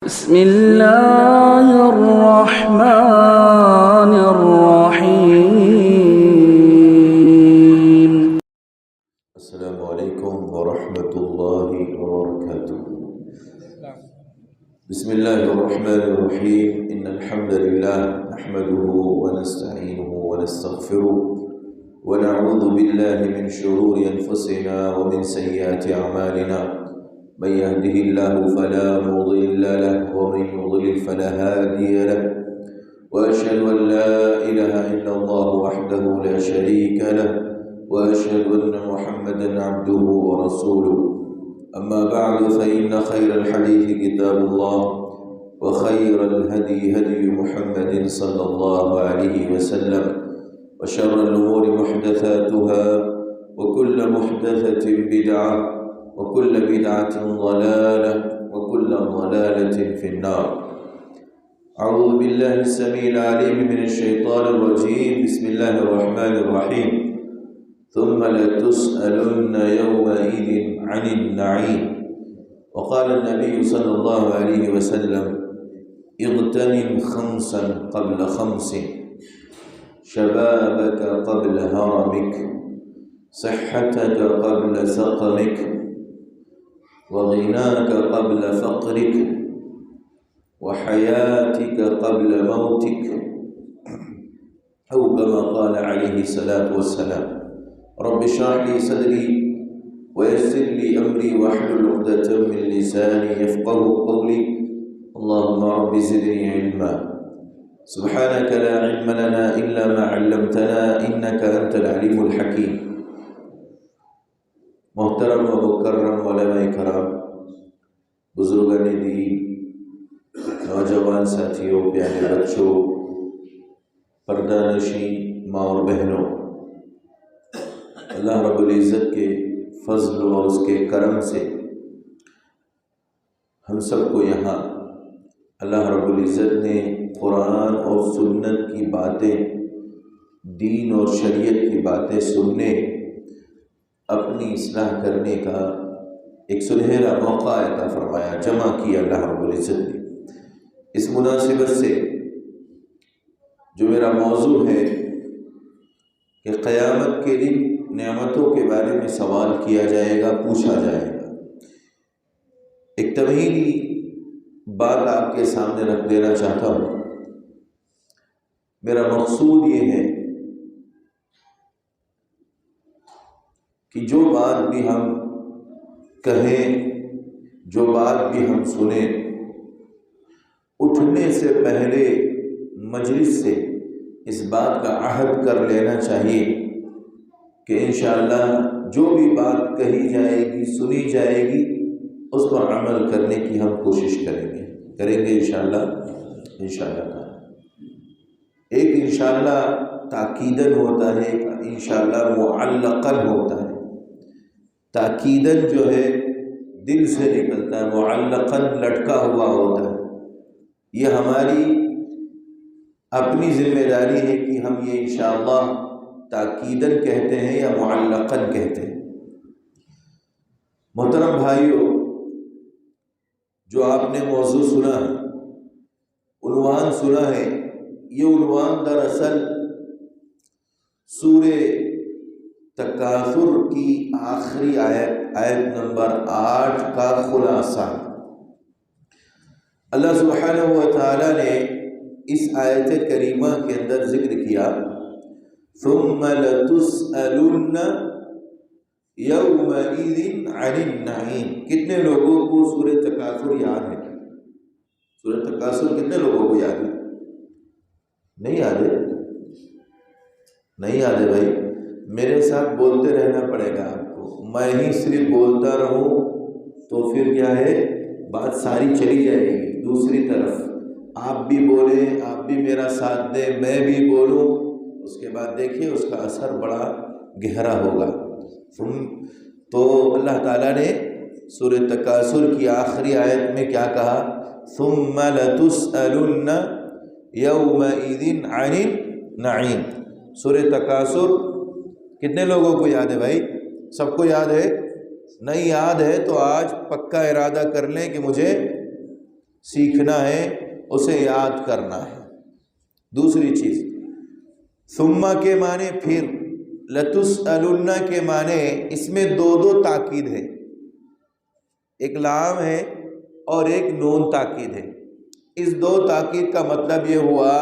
بسم الله الرحمن الرحيم. السلام عليكم ورحمة الله وبركاته. بسم الله الرحمن الرحيم. إن الحمد لله نحمده ونستعينه ونستغفره ونعوذ بالله من شرور أنفسنا ومن سيئات أعمالنا. من يهده الله فلا مضل له ومن يضلل فلا هادي له. وأشهد أن لا إله إلا الله وحده لا شريك له وأشهد أن محمدا عبده ورسوله. أما بعد فإن خير الحديث كتاب الله وخير الهدي هدي محمد صلى الله عليه وسلم وشر الأمور محدثاتها وكل محدثة بدعة وكل بدعة ضلالة وكل ضلالة في النار. أعوذ بالله السميع العليم من الشيطان الرجيم. بسم الله الرحمن الرحيم. ثم لتسألن يومئذ عن النعيم. وقال النبي صلى الله عليه وسلم: اغتنم خمسا قبل خمس، شبابك قبل هرمك، صحتك قبل سقمك، وغناك قبل فقرك، وحياتك قبل موتك، أو كما قال عليه الصلاة والسلام. رب اشرح لي صدري ويسر لي أمري واحلل عقدة من لساني يفقهوا قولي. اللهم رب زدني علما. سبحانك لا علم لنا إلا ما علمتنا إنك أنت العليم الحكيم. محترم و مکرم علماء کرام، بزرگان دین، نوجوان ساتھیوں، پیارے بچوں، پردہ نشین ماں اور بہنوں، اللہ رب العزت کے فضل اور اس کے کرم سے ہم سب کو یہاں اللہ رب العزت نے قرآن اور سنت کی باتیں، دین اور شریعت کی باتیں سننے، اپنی اصلاح کرنے کا ایک سنہرا موقع عطا فرمایا، جمع کیا اللہ رب العزت نے۔ اس مناسبت سے جو میرا موضوع ہے کہ قیامت کے دن نعمتوں کے بارے میں سوال کیا جائے گا، پوچھا جائے گا، ایک تمہیدی بات آپ کے سامنے رکھ دینا چاہتا ہوں۔ میرا مقصود یہ ہے کہ جو بات بھی ہم کہیں، جو بات بھی ہم سنیں، اٹھنے سے پہلے مجلس سے اس بات کا عہد کر لینا چاہیے کہ انشاءاللہ جو بھی بات کہی جائے گی، سنی جائے گی، اس پر عمل کرنے کی ہم کوشش کریں گے انشاءاللہ تعالی۔ ایک انشاءاللہ تاکیدن ہوتا ہے، انشاءاللہ معلقن ہوتا ہے۔ تاکیدن جو ہے دل سے نکلتا ہے، معلقن لٹکا ہوا ہوتا ہے۔ یہ ہماری اپنی ذمہ داری ہے کہ ہم یہ انشاءاللہ تاکیدن کہتے ہیں یا معلقن کہتے ہیں۔ محترم بھائیوں، جو آپ نے موضوع سنا ہے، عنوان سنا ہے، یہ عنوان دراصل سورہ تکاثر کی آخری آیت نمبر 8 کا خلاصہ ہے۔ اللہ سبحانہ و تعالی نے اس آیت کریمہ کے اندر ذکر کیا ثم لتسألن یومئذ عن النعیم۔ کتنے لوگوں کو سورہ تکاثر یاد ہے؟ سورہ تکاثر کتنے لوگوں کو یاد ہے؟ نہیں یاد ہے؟ نہیں یاد ہے بھائی؟ میرے ساتھ بولتے رہنا پڑے گا آپ کو۔ میں ہی صرف بولتا رہوں تو پھر کیا ہے، بات ساری چلی جائے گی۔ دوسری طرف آپ بھی بولیں، آپ بھی میرا ساتھ دیں، میں بھی بولوں، اس کے بعد دیکھیے اس کا اثر بڑا گہرا ہوگا۔ تو اللہ تعالیٰ نے سورہ تکاثر کی آخری آیت میں کیا کہا؟ ثم لتسألن یومئذ عن النعیم۔ سورہ تکاثر کتنے لوگوں کو یاد ہے بھائی؟ سب کو یاد ہے؟ نہیں یاد ہے تو آج پکا ارادہ کر لیں کہ مجھے سیکھنا ہے، اسے یاد کرنا ہے۔ دوسری چیز، ثم کے معنی پھر، لتسألن کے معنی اس میں دو تاکید ہے، ایک لام ہے اور ایک نون تاکید ہے۔ اس دو تاکید کا مطلب یہ ہوا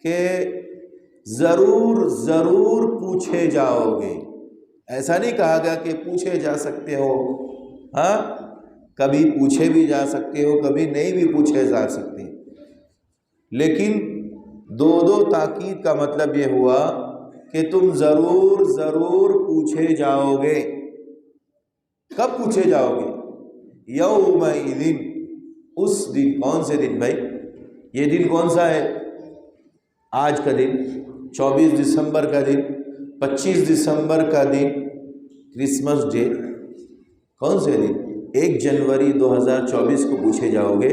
کہ ضرور ضرور پوچھے جاؤ گے۔ ایسا نہیں کہا گیا کہ پوچھے جا سکتے ہو، ہاں کبھی پوچھے بھی جا سکتے ہو، کبھی نہیں بھی پوچھے جا سکتے، لیکن دو تاکید کا مطلب یہ ہوا کہ تم ضرور ضرور پوچھے جاؤ گے۔ کب پوچھے جاؤ گے؟ یومئذ، اس دن۔ کون سے دن بھائی؟ یہ دن کون سا ہے؟ آج کا دن، 24 دسمبر کا دن، 25 دسمبر کا دن، کرسمس ڈے۔ کون سے دن؟ 1 جنوری 2024 کو پوچھے جاؤ گے۔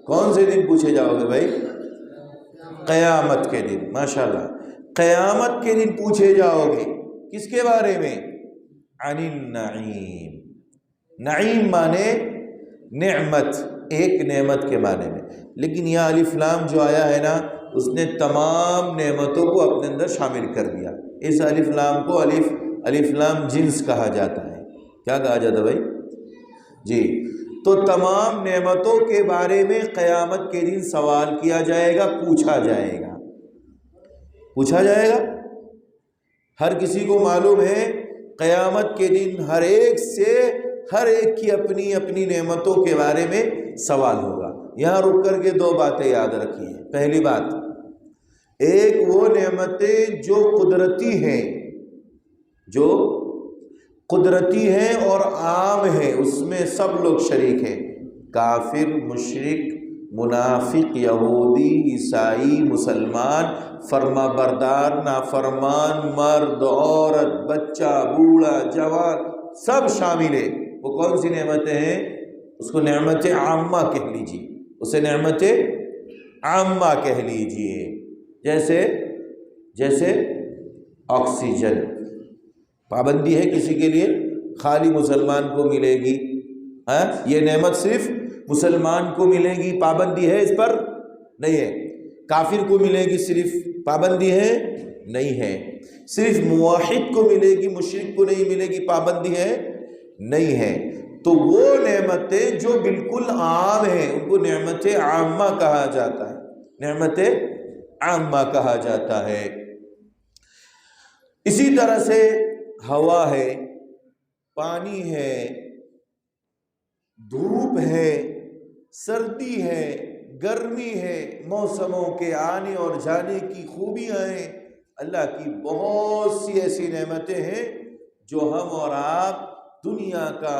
کون سے دن پوچھے جاؤ گے بھائی؟ قیامت کے دن۔ ماشاءاللہ، قیامت کے دن پوچھے جاؤ گے۔ کس کے بارے میں؟ عن النعیم۔ نعیم مانے نعمت، ایک نعمت کے معنی میں، لیکن یہ الف لام جو آیا ہے نا، اس نے تمام نعمتوں کو اپنے اندر شامل کر دیا۔ اس الف لام کو الف لام جنس کہا جاتا ہے۔ کیا کہا جاتا ہے بھائی؟ جی، تو تمام نعمتوں کے بارے میں قیامت کے دن سوال کیا جائے گا، پوچھا جائے گا۔ پوچھا جائے گا، ہر کسی کو معلوم ہے قیامت کے دن ہر ایک سے، ہر ایک کی اپنی اپنی نعمتوں کے بارے میں سوال ہوگا۔ یہاں رک کر کے دو باتیں یاد رکھیے۔ پہلی بات، ایک وہ نعمتیں جو قدرتی ہیں، جو قدرتی ہیں اور عام ہیں، اس میں سب لوگ شریک ہیں، کافر، مشرک، منافق، یہودی، عیسائی، مسلمان، فرما بردار، نافرمان، مرد، عورت، بچہ، بوڑھا، جوان، سب شامل ہے۔ وہ کون سی نعمتیں ہیں؟ اس کو نعمت عامہ کہہ لیجیے، اسے نعمت عامہ کہہ لیجیے۔ جیسے آکسیجن، پابندی ہے کسی کے لیے؟ خالی مسلمان کو ملے گی، ہاں یہ نعمت صرف مسلمان کو ملے گی، پابندی ہے اس پر؟ نہیں ہے۔ کافر کو ملے گی صرف، پابندی ہے؟ نہیں ہے۔ صرف موحد کو ملے گی، مشرک کو نہیں ملے گی، پابندی ہے؟ نہیں ہے۔ تو وہ نعمتیں جو بالکل عام ہیں ان کو نعمت عامہ کہا جاتا ہے، نعمت عامہ کہا جاتا ہے۔ اسی طرح سے ہوا ہے، پانی ہے، دھوپ ہے، سردی ہے، گرمی ہے، موسموں کے آنے اور جانے کی خوبیاں ہیں۔ اللہ کی بہت سی ایسی نعمتیں ہیں جو ہم اور آپ، دنیا کا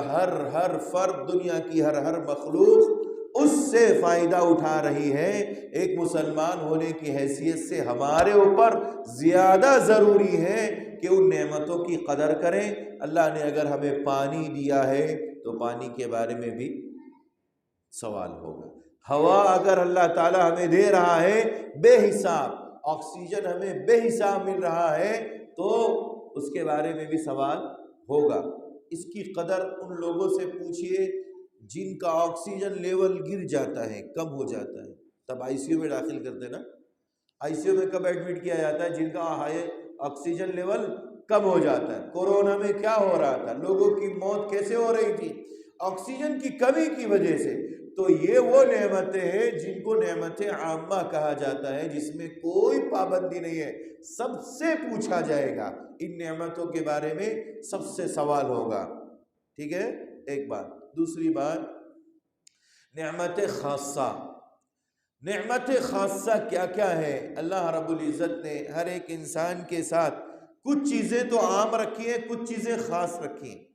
ہر فرد، دنیا کی ہر مخلوق اس سے فائدہ اٹھا رہی ہے۔ ایک مسلمان ہونے کی حیثیت سے ہمارے اوپر زیادہ ضروری ہے کہ ان نعمتوں کی قدر کریں۔ اللہ نے اگر ہمیں پانی دیا ہے تو پانی کے بارے میں بھی سوال ہوگا۔ ہوا اگر اللہ تعالی ہمیں دے رہا ہے بے حساب، آکسیجن ہمیں بے حساب مل رہا ہے، تو اس کے بارے میں بھی سوال ہوگا۔ اس کی قدر ان لوگوں سے پوچھئے جن کا آکسیجن لیول گر جاتا ہے، کم ہو جاتا ہے، تب آئی سی یو میں داخل کرتے ہیں نا۔ آئی سی یو میں کب ایڈمٹ کیا جاتا ہے؟ جن کا آکسیجن لیول کم ہو جاتا ہے۔ کورونا میں کیا ہو رہا تھا؟ لوگوں کی موت کیسے ہو رہی تھی؟ آکسیجن کی کمی کی وجہ سے۔ تو یہ وہ نعمتیں ہیں جن کو نعمت عامہ کہا جاتا ہے، جس میں کوئی پابندی نہیں ہے، سب سے پوچھا جائے گا، ان نعمتوں کے بارے میں سب سے سوال ہوگا۔ ٹھیک ہے، ایک بات۔ دوسری بات، نعمت خاصہ۔ نعمت خاصہ کیا کیا ہے؟ اللہ رب العزت نے ہر ایک انسان کے ساتھ کچھ چیزیں تو عام رکھی ہیں، کچھ چیزیں خاص رکھی ہیں۔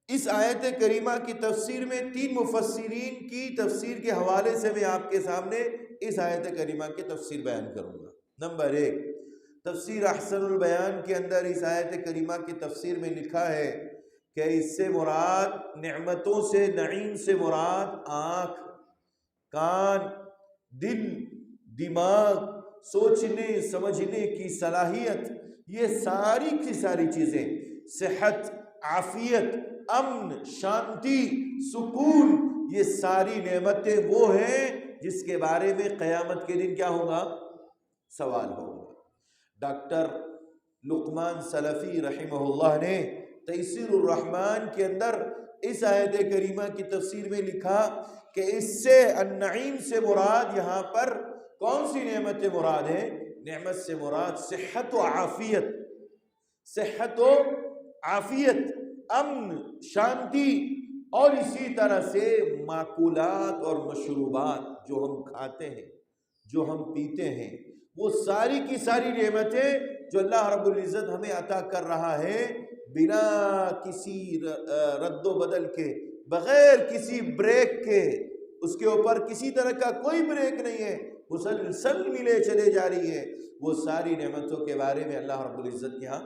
اس آیت کریمہ کی تفسیر میں 3 مفسرین کی تفسیر کے حوالے سے میں آپ کے سامنے اس آیت کریمہ کی تفسیر بیان کروں گا۔ نمبر 1، تفسیر احسن البیان کے اندر اس آیت کریمہ کی تفسیر میں لکھا ہے کہ اس سے مراد، نعمتوں سے، نعیم سے مراد آنکھ، کان، دل، دماغ، سوچنے سمجھنے کی صلاحیت، یہ ساری کی ساری چیزیں، صحت، عافیت، امن، شانتی، سکون، یہ ساری نعمتیں وہ ہیں جس کے بارے میں قیامت کے دن کیا ہوگا؟ سوال ہوگا۔ ڈاکٹر لقمان سلفی رحمہ اللہ نے تیسیر الرحمن کے اندر اس آیت کریمہ کی تفسیر میں لکھا کہ اس سے النعیم سے مراد یہاں پر کون سی نعمتیں مراد ہیں؟ نعمت سے مراد صحت و عافیت، صحت و عافیت، امن، شانتی، اور اسی طرح سے ماکولات اور مشروبات جو ہم کھاتے ہیں، جو ہم پیتے ہیں، وہ ساری کی ساری نعمتیں جو اللہ رب العزت ہمیں عطا کر رہا ہے بنا کسی رد و بدل کے، بغیر کسی بریک کے، اس کے اوپر کسی طرح کا کوئی بریک نہیں ہے، مسلسل ملے چلے جا رہی ہے، وہ ساری نعمتوں کے بارے میں اللہ رب العزت یہاں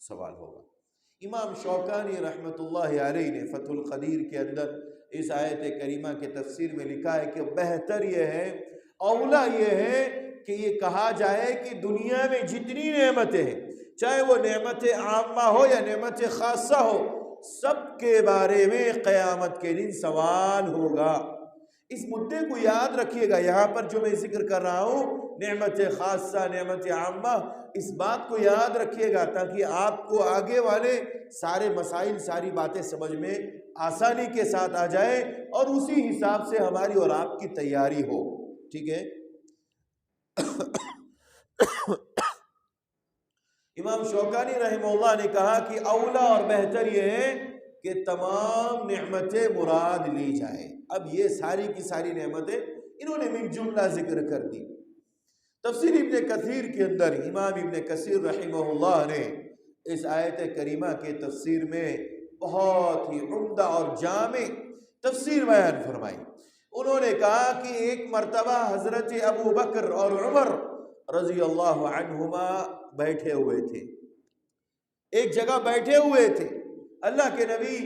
سوال ہوگا۔ امام شوکانی رحمۃ اللہ علیہ نے فتح القدیر کے اندر اس آیت کریمہ کے تفسیر میں لکھا ہے کہ بہتر یہ ہے، اولا یہ ہے کہ یہ کہا جائے کہ دنیا میں جتنی نعمتیں ہیں، چاہے وہ نعمت عامہ ہو یا نعمت خاصہ ہو، سب کے بارے میں قیامت کے دن سوال ہوگا۔ اس مدعے کو یاد رکھیے گا، یہاں پر جو میں ذکر کر رہا ہوں نعمت خاصہ، نعمت عامہ، اس بات کو یاد رکھیے گا تاکہ آپ کو آگے والے سارے مسائل، ساری باتیں سمجھ میں آسانی کے ساتھ آ جائے اور اسی حساب سے ہماری اور آپ کی تیاری ہو۔ ٹھیک ہے؟ امام شوکانی رحمہ اللہ نے کہا کہ اولا اور بہتر یہ ہے کہ تمام نعمتیں مراد لی جائیں۔ اب یہ ساری کی ساری نعمتیں انہوں نے من جملہ ذکر کر دی۔ تفسیر ابن کثیر کے اندر امام ابن کثیر رحمہ اللہ نے اس آیت کریمہ کے تفسیر میں بہت ہی عمدہ اور جامع تفسیر بیان فرمائی۔ انہوں نے کہا کہ ایک مرتبہ حضرت ابو بکر اور عمر رضی اللہ عنہما بیٹھے ہوئے تھے، ایک جگہ بیٹھے ہوئے تھے، اللہ کے نبی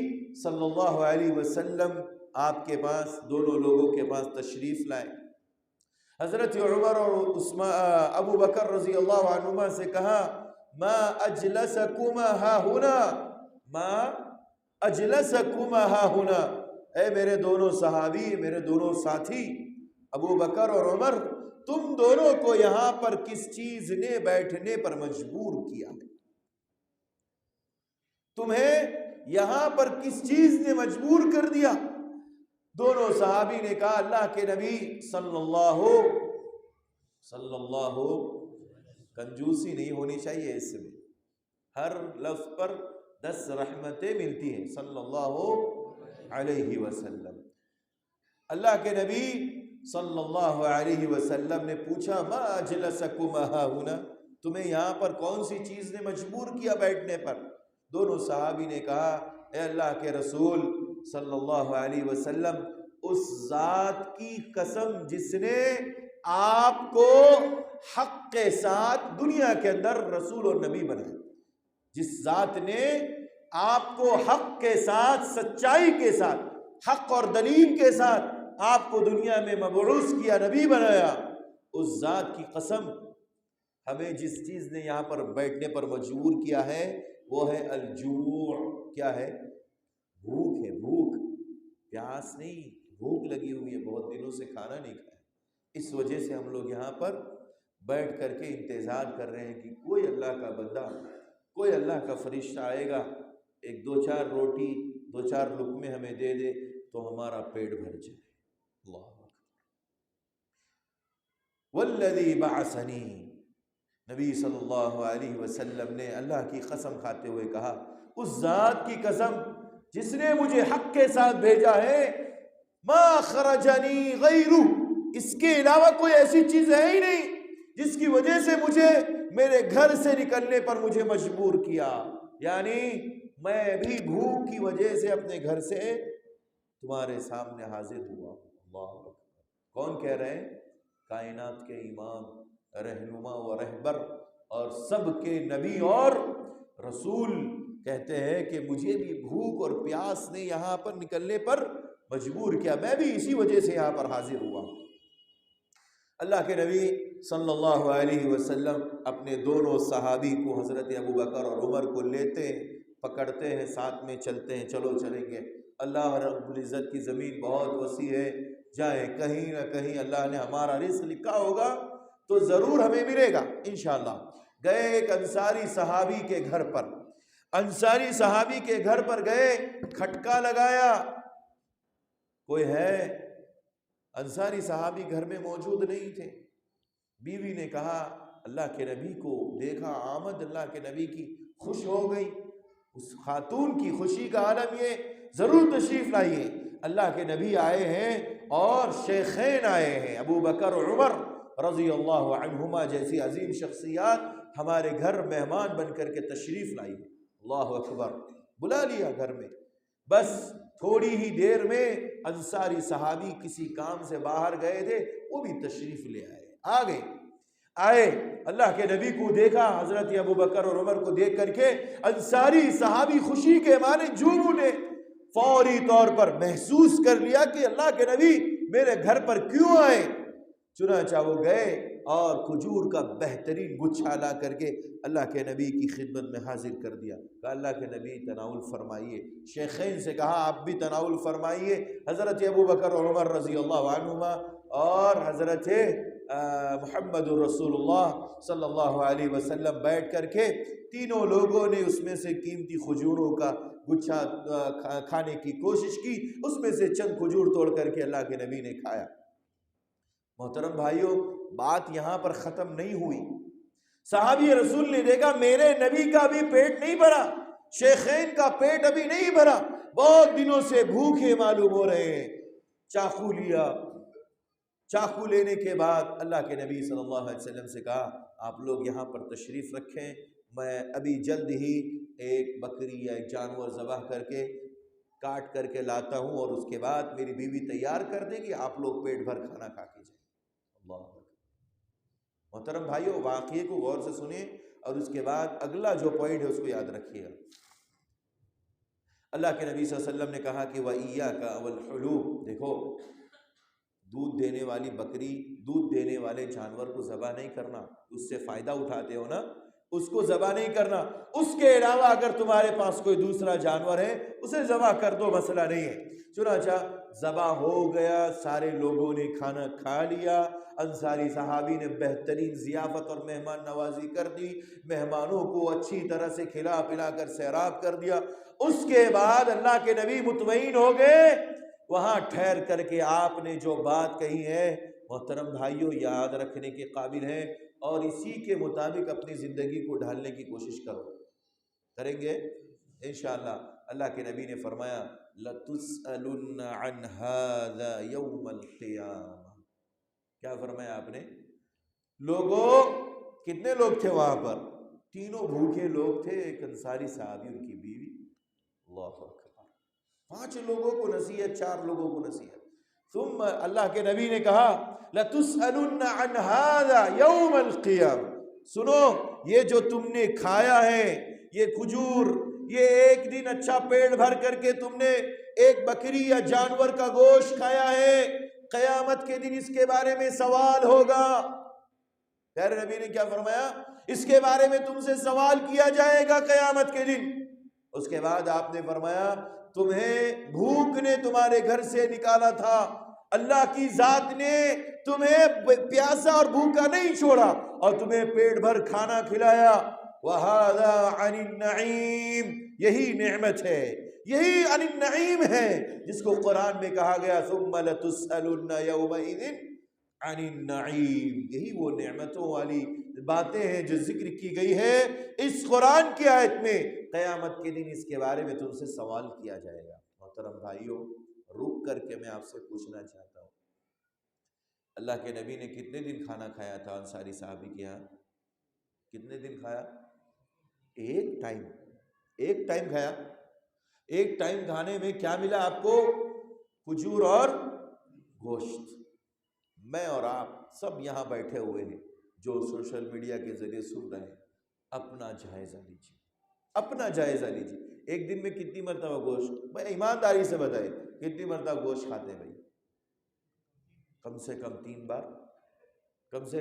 صلی اللہ علیہ وسلم آپ کے پاس، دونوں لوگوں کے پاس تشریف لائے۔ حضرت عمر اور ابو بکر رضی اللہ عنہما سے کہا ما اجلسکما ہا ہنا، ما اجلسکما ہا ہنا، اے میرے دونوں صحابی، میرے دونوں ساتھی ابو بکر اور عمر، تم دونوں کو یہاں پر کس چیز نے بیٹھنے پر مجبور کیا ہے؟ تمہیں یہاں پر کس چیز نے مجبور کر دیا؟ دونوں صحابی نے کہا اللہ کے نبی صلی اللہ، کنجوسی نہیں ہونی چاہیے اس میں، ہر لفظ پر 10 رحمتیں ملتی ہیں، صلی اللہ علیہ وسلم۔ اللہ کے نبی صلی اللہ علیہ وسلم نے پوچھا ما اجلسکم ہا ہنا، تمہیں یہاں پر کون سی چیز نے مجبور کیا بیٹھنے پر؟ دونوں صحابی نے کہا اے اللہ کے رسول صلی اللہ علیہ وسلم، اس ذات کی قسم جس نے آپ کو حق کے ساتھ دنیا کے اندر رسول اور نبی بنایا، جس ذات نے آپ کو حق کے ساتھ، سچائی کے ساتھ، حق اور دلیل کے ساتھ آپ کو دنیا میں مبعوث کیا، نبی بنایا، اس ذات کی قسم، ہمیں جس چیز نے یہاں پر بیٹھنے پر مجبور کیا ہے وہ ہے الجوع۔ کیا ہے؟ بھوک ہے، بھوک، پیاس نہیں، بھوک لگی ہوئی ہے، بہت دنوں سے کھانا نہیں کھایا، اس وجہ سے ہم لوگ یہاں پر بیٹھ کر کے انتظار کر رہے ہیں کہ کوئی اللہ کا بندہ، کوئی اللہ کا فرشتہ آئے گا، ایک 2-4 روٹی، 2-4 لقمے ہمیں دے دے تو ہمارا پیٹ بھر جائے۔ اللہ والذی بعثنی، نبی صلی اللہ علیہ وسلم نے اللہ کی قسم کھاتے ہوئے کہا اس ذات کی قسم جس نے مجھے حق کے ساتھ بھیجا ہے، ما خرجنی غیرہ، اس کے علاوہ کوئی ایسی چیز ہے ہی نہیں جس کی وجہ سے مجھے میرے گھر سے نکلنے پر مجھے مجبور کیا، یعنی میں بھی بھوک کی وجہ سے اپنے گھر سے تمہارے سامنے حاضر ہوا۔ اللہ اکبر۔ کون کہہ رہے ہیں؟ کائنات کے امام، رہنما و رہبر اور سب کے نبی اور رسول کہتے ہیں کہ مجھے بھی بھوک اور پیاس نے یہاں پر نکلنے پر مجبور کیا، میں بھی اسی وجہ سے یہاں پر حاضر ہوا۔ اللہ کے نبی صلی اللہ علیہ وسلم اپنے دونوں صحابی کو، حضرت ابو بکر اور عمر کو لیتے ہیں، پکڑتے ہیں، ساتھ میں چلتے ہیں، چلو چلیں گے، اللہ رب العزت کی زمین بہت وسیع ہے، جائیں کہیں نہ کہیں اللہ نے ہمارا رزق لکھا ہوگا تو ضرور ہمیں ملے گا انشاءاللہ۔ گئے ایک انصاری صحابی کے گھر پر، انصاری صحابی کے گھر پر گئے، کھٹکا لگایا، کوئی ہے؟ انصاری صحابی گھر میں موجود نہیں تھے۔ بیوی نے کہا اللہ کے نبی کو دیکھا، آمد اللہ کے نبی کی، خوش ہو گئی۔ اس خاتون کی خوشی کا عالم یہ، ضرور تشریف لائیے، اللہ کے نبی آئے ہیں اور شیخین آئے ہیں، ابو بکر اور عمر رضی اللہ عنہما جیسی عظیم شخصیات ہمارے گھر مہمان بن کر کے تشریف لائیے۔ اللہ اکبر، بلا لیا گھر میں۔ بس تھوڑی ہی دیر میں انصاری صحابی کسی کام سے باہر گئے تھے، وہ بھی تشریف لے آئے، آئے اللہ کے نبی کو دیکھا، حضرت ابو بکر اور عمر کو دیکھ کر کے انصاری صحابی خوشی کے مارے جھوم اٹھے، فوری طور پر محسوس کر لیا کہ اللہ کے نبی میرے گھر پر کیوں آئے۔ چنانچہ وہ گئے اور کھجور کا بہترین گچھا لا کر کے اللہ کے نبی کی خدمت میں حاضر کر دیا، کہا اللہ کے نبی تناول فرمائیے۔ شیخین سے کہا آپ بھی تناول فرمائیے۔ حضرت ابو بکر اور عمر رضی اللہ عنہما اور حضرت محمد رسول اللہ صلی اللہ علیہ وسلم بیٹھ کر کے تینوں لوگوں نے اس میں سے قیمتی کھجوروں کا گچھا کھانے کی کوشش کی، اس میں سے چند کھجور توڑ کر کے اللہ کے نبی نے کھایا۔ محترم بھائیوں، بات یہاں پر ختم نہیں ہوئی۔ صحابی رسول نے دیکھا میرے نبی کا بھی پیٹ نہیں بھرا، شیخین کا پیٹ ابھی نہیں بھرا، بہت دنوں سے بھوکے معلوم ہو رہے ہیں۔ چاقو لیا، چاقو لینے کے بعد اللہ کے نبی صلی اللہ علیہ وسلم سے کہا آپ لوگ یہاں پر تشریف رکھیں، میں ابھی جلد ہی ایک بکری یا ایک جانور ذبح کر کے کاٹ کر کے لاتا ہوں، اور اس کے بعد میری بیوی تیار کر دے گی، آپ لوگ پیٹ بھر کھانا کھا کے جائیں۔ اللہ محترم بھائیو، واقعے کو غور سے سنیں اور اس کے بعد اگلا جو پوائنٹ ہے اس کو یاد رکھیے گا۔ اللہ کے نبی صلی اللہ علیہ وسلم نے کہا کہ وَإِيَّاكَ وَالْحُلُوبَ، دیکھو دودھ دینے والی بکری، دودھ دینے والے جانور کو ذبح نہیں کرنا، اس سے فائدہ اٹھاتے ہو نا، اس کو ذبح نہیں کرنا۔ اس کے علاوہ اگر تمہارے پاس کوئی دوسرا جانور ہے اسے ذبح کر دو، مسئلہ نہیں ہے۔ چنانچہ ذبح ہو گیا، سارے لوگوں نے کھانا کھا لیا، انصاری صحابی نے بہترین ضیافت اور مہمان نوازی کر دی، مہمانوں کو اچھی طرح سے کھلا پلا کر سیراب کر دیا۔ اس کے بعد اللہ کے نبی مطمئن ہو گئے۔ وہاں ٹھہر کر کے آپ نے جو بات کہی ہے محترم بھائیوں یاد رکھنے کے قابل ہے، اور اسی کے مطابق اپنی زندگی کو ڈھالنے کی کوشش کریں گے انشاءاللہ۔ اللہ کے نبی نے فرمایا لَتُسْأَلُنَّ عَنْ هَذَا يَوْمَ الْقِيَامَةِ، کیا فرمایا آپ نے؟ لوگوں، کتنے لوگ تھے وہاں پر؟ تینوں بھوکے لوگ تھے، ایک انصاری صحابی، ان کی بیوی۔ اللہ اکبر، 5 لوگوں کو نصیحت، 4 لوگوں کو نصیحت۔ ثم اللہ کے نبی نے کہا لَتُسْأَلُنَّ عَنْ هَذَا يَوْمَ الْقِيَامَةِ، سنو یہ جو تم نے کھایا ہے، یہ کھجور، یہ ایک دن اچھا پیٹ بھر کر کے تم نے ایک بکری یا جانور کا گوشت کھایا ہے، قیامت کے دن اس کے بارے میں سوال ہوگا۔ پیارے نبی نے کیا فرمایا؟ اس کے بارے میں تم سے سوال کیا جائے گا قیامت کے دن۔ اس کے بعد آپ نے فرمایا تمہیں بھوک نے تمہارے گھر سے نکالا تھا، اللہ کی ذات نے تمہیں پیاسا اور بھوکا نہیں چھوڑا اور تمہیں پیٹ بھر کھانا کھلایا۔ وَهَذَا عَنِ النَّعِيمِ، یہی نعمت ہے، یہی عن النعیم ہے جس کو قرآن میں کہا گیا ثُمَّ لَتُسْأَلُنَّ يَوْمَئِذٍ عَنِ النَّعِيمِ، یہی وہ نعمتوں والی باتیں ہیں جو ذکر کی گئی ہے اس قرآن کی آیت میں۔ قیامت کے دن اس کے بارے میں تم سے سوال کیا جائے گا۔ محترم بھائیوں، رک کر کے میں آپ سے پوچھنا چاہتا ہوں، اللہ کے نبی نے کتنے دن کھانا کھایا تھا انصاری صحابی کے ہاں؟ کتنے دن کھایا؟ ایک ٹائم کھایا۔ ایک ٹائم کھانے میں کیا ملا آپ کو؟ کھجور اور گوشت۔ میں اور آپ سب یہاں بیٹھے ہوئے ہیں جو سوشل میڈیا کے ذریعے سن رہے ہیں، اپنا جائزہ لیجیے، اپنا جائزہ لیجیے۔ ایک دن میں کتنی مرتبہ گوشت، میں ایمانداری سے بتائیں کتنی مرتبہ گوشت کھاتے ہیں بھائی؟ کم سے کم 3 بار، کم سے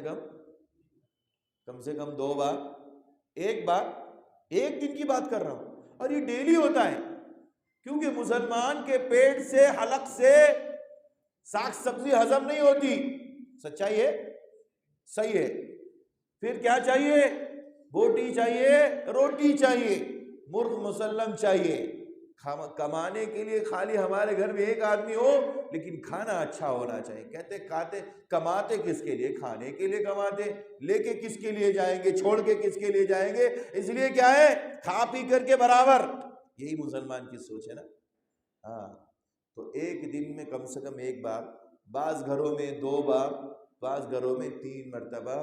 کم 2 بار، 1 بار، ایک دن کی بات کر رہا ہوں، اور یہ ڈیلی ہوتا ہے کیونکہ مسلمان کے پیٹ سے، حلق سے ساگ سبزی ہضم نہیں ہوتی. سچائی ہے؟ صحیح ہے. پھر کیا چاہیے؟ بوٹی چاہیے، روٹی چاہیے، مرغ مسلم چاہیے. کمانے کے لیے خالی ہمارے گھر میں ایک آدمی ہو لیکن کھانا اچھا ہونا چاہیے. کہتے کھاتے کماتے کس کے لیے؟ کھانے کے لیے کماتے. لے کے کس کے لیے جائیں گے؟ چھوڑ کے کس کے لیے جائیں گے؟ اس لیے کیا ہے؟ کھا پی کر کے برابر. یہی مسلمان کی سوچ ہے نا. ہاں، تو ایک دن میں کم سے کم ایک بار، بعض گھروں میں 2 بار، بعض گھروں میں 3 مرتبہ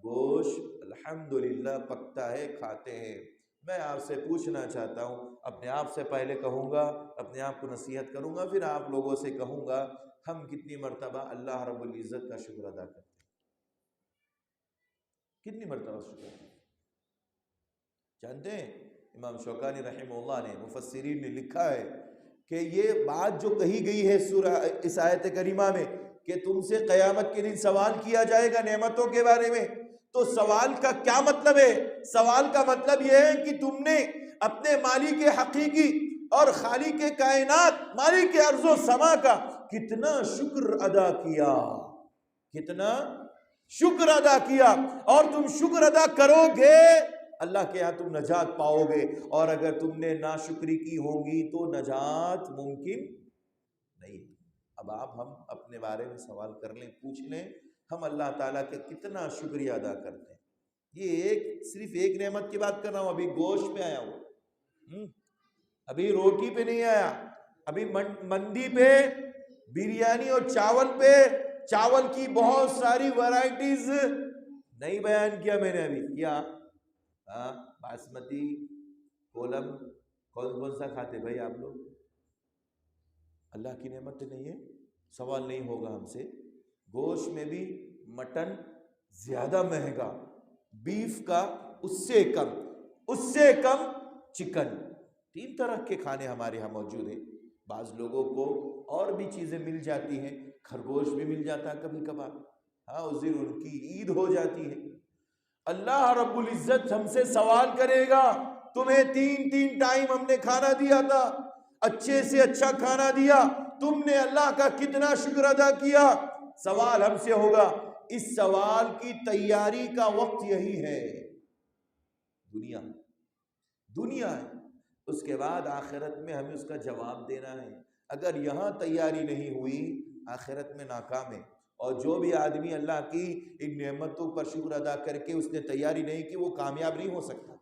گوشت الحمدللہ پکتا ہے، کھاتے ہیں. میں آپ سے پوچھنا چاہتا ہوں، اپنے آپ سے پہلے کہوں گا، اپنے آپ کو نصیحت کروں گا، پھر آپ لوگوں سے کہوں گا، ہم کتنی مرتبہ اللہ رب العزت کا شکر ادا کرتے ہیں؟ کتنی مرتبہ شکر ادا؟ جانتے ہیں امام شوکانی رحمہ اللہ نے، مفسرین نے لکھا ہے کہ یہ بات جو کہی گئی ہے سورہ اس آیت کریمہ میں کہ تم سے قیامت کے دن سوال کیا جائے گا نعمتوں کے بارے میں، تو سوال کا کیا مطلب ہے؟ سوال کا مطلب یہ ہے کہ تم نے اپنے مالک حقیقی اور خالق کائنات، مالک ارض و سما کا کتنا شکر ادا کیا، کتنا شکر ادا کیا. اور تم شکر ادا کرو گے اللہ کے ہاں تم نجات پاؤ گے، اور اگر تم نے ناشکری کی ہوگی تو نجات ممکن نہیں. اب ہم اپنے بارے میں سوال کر لیں، پوچھ لیں، ہم اللہ تعالیٰ کے کتنا شکریہ ادا کرتے ہیں. یہ صرف ایک نعمت کی بات کر رہا ہوں. ابھی گوشت پہ آیا ہوں، ابھی روٹی پہ نہیں آیا، ابھی مندی پہ، بریانی اور چاول پہ، چاول کی بہت ساری ورائٹیز نہیں بیان کیا میں نے ابھی. کیا باسمتی، کولم، کون سا کھاتے بھائی آپ لوگ؟ اللہ کی نعمت نہیں ہے، سوال نہیں ہوگا ہم سے. گوشت میں بھی مٹن زیادہ مہنگا، بیف کا اس سے کم چکن. 3 طرح کے کھانے ہمارے ہاں موجود ہیں. بعض لوگوں کو اور بھی چیزیں مل جاتی ہیں، خرگوش بھی مل جاتا ہے کبھی کبھار. ہاں، اس دن ان کی عید ہو جاتی ہے. اللہ رب العزت ہم سے سوال کرے گا، تمہیں 3 ٹائم ہم نے کھانا دیا تھا، اچھے سے اچھا کھانا دیا، تم نے اللہ کا کتنا شکر ادا کیا؟ سوال ہم سے ہوگا. اس سوال کی تیاری کا وقت یہی ہے، دنیا ہے. اس کے بعد آخرت میں ہمیں اس کا جواب دینا ہے. اگر یہاں تیاری نہیں ہوئی آخرت میں ناکام ہے. اور جو بھی آدمی اللہ کی ان نعمتوں پر شکر ادا کر کے اس نے تیاری نہیں کی، وہ کامیاب نہیں ہو سکتا.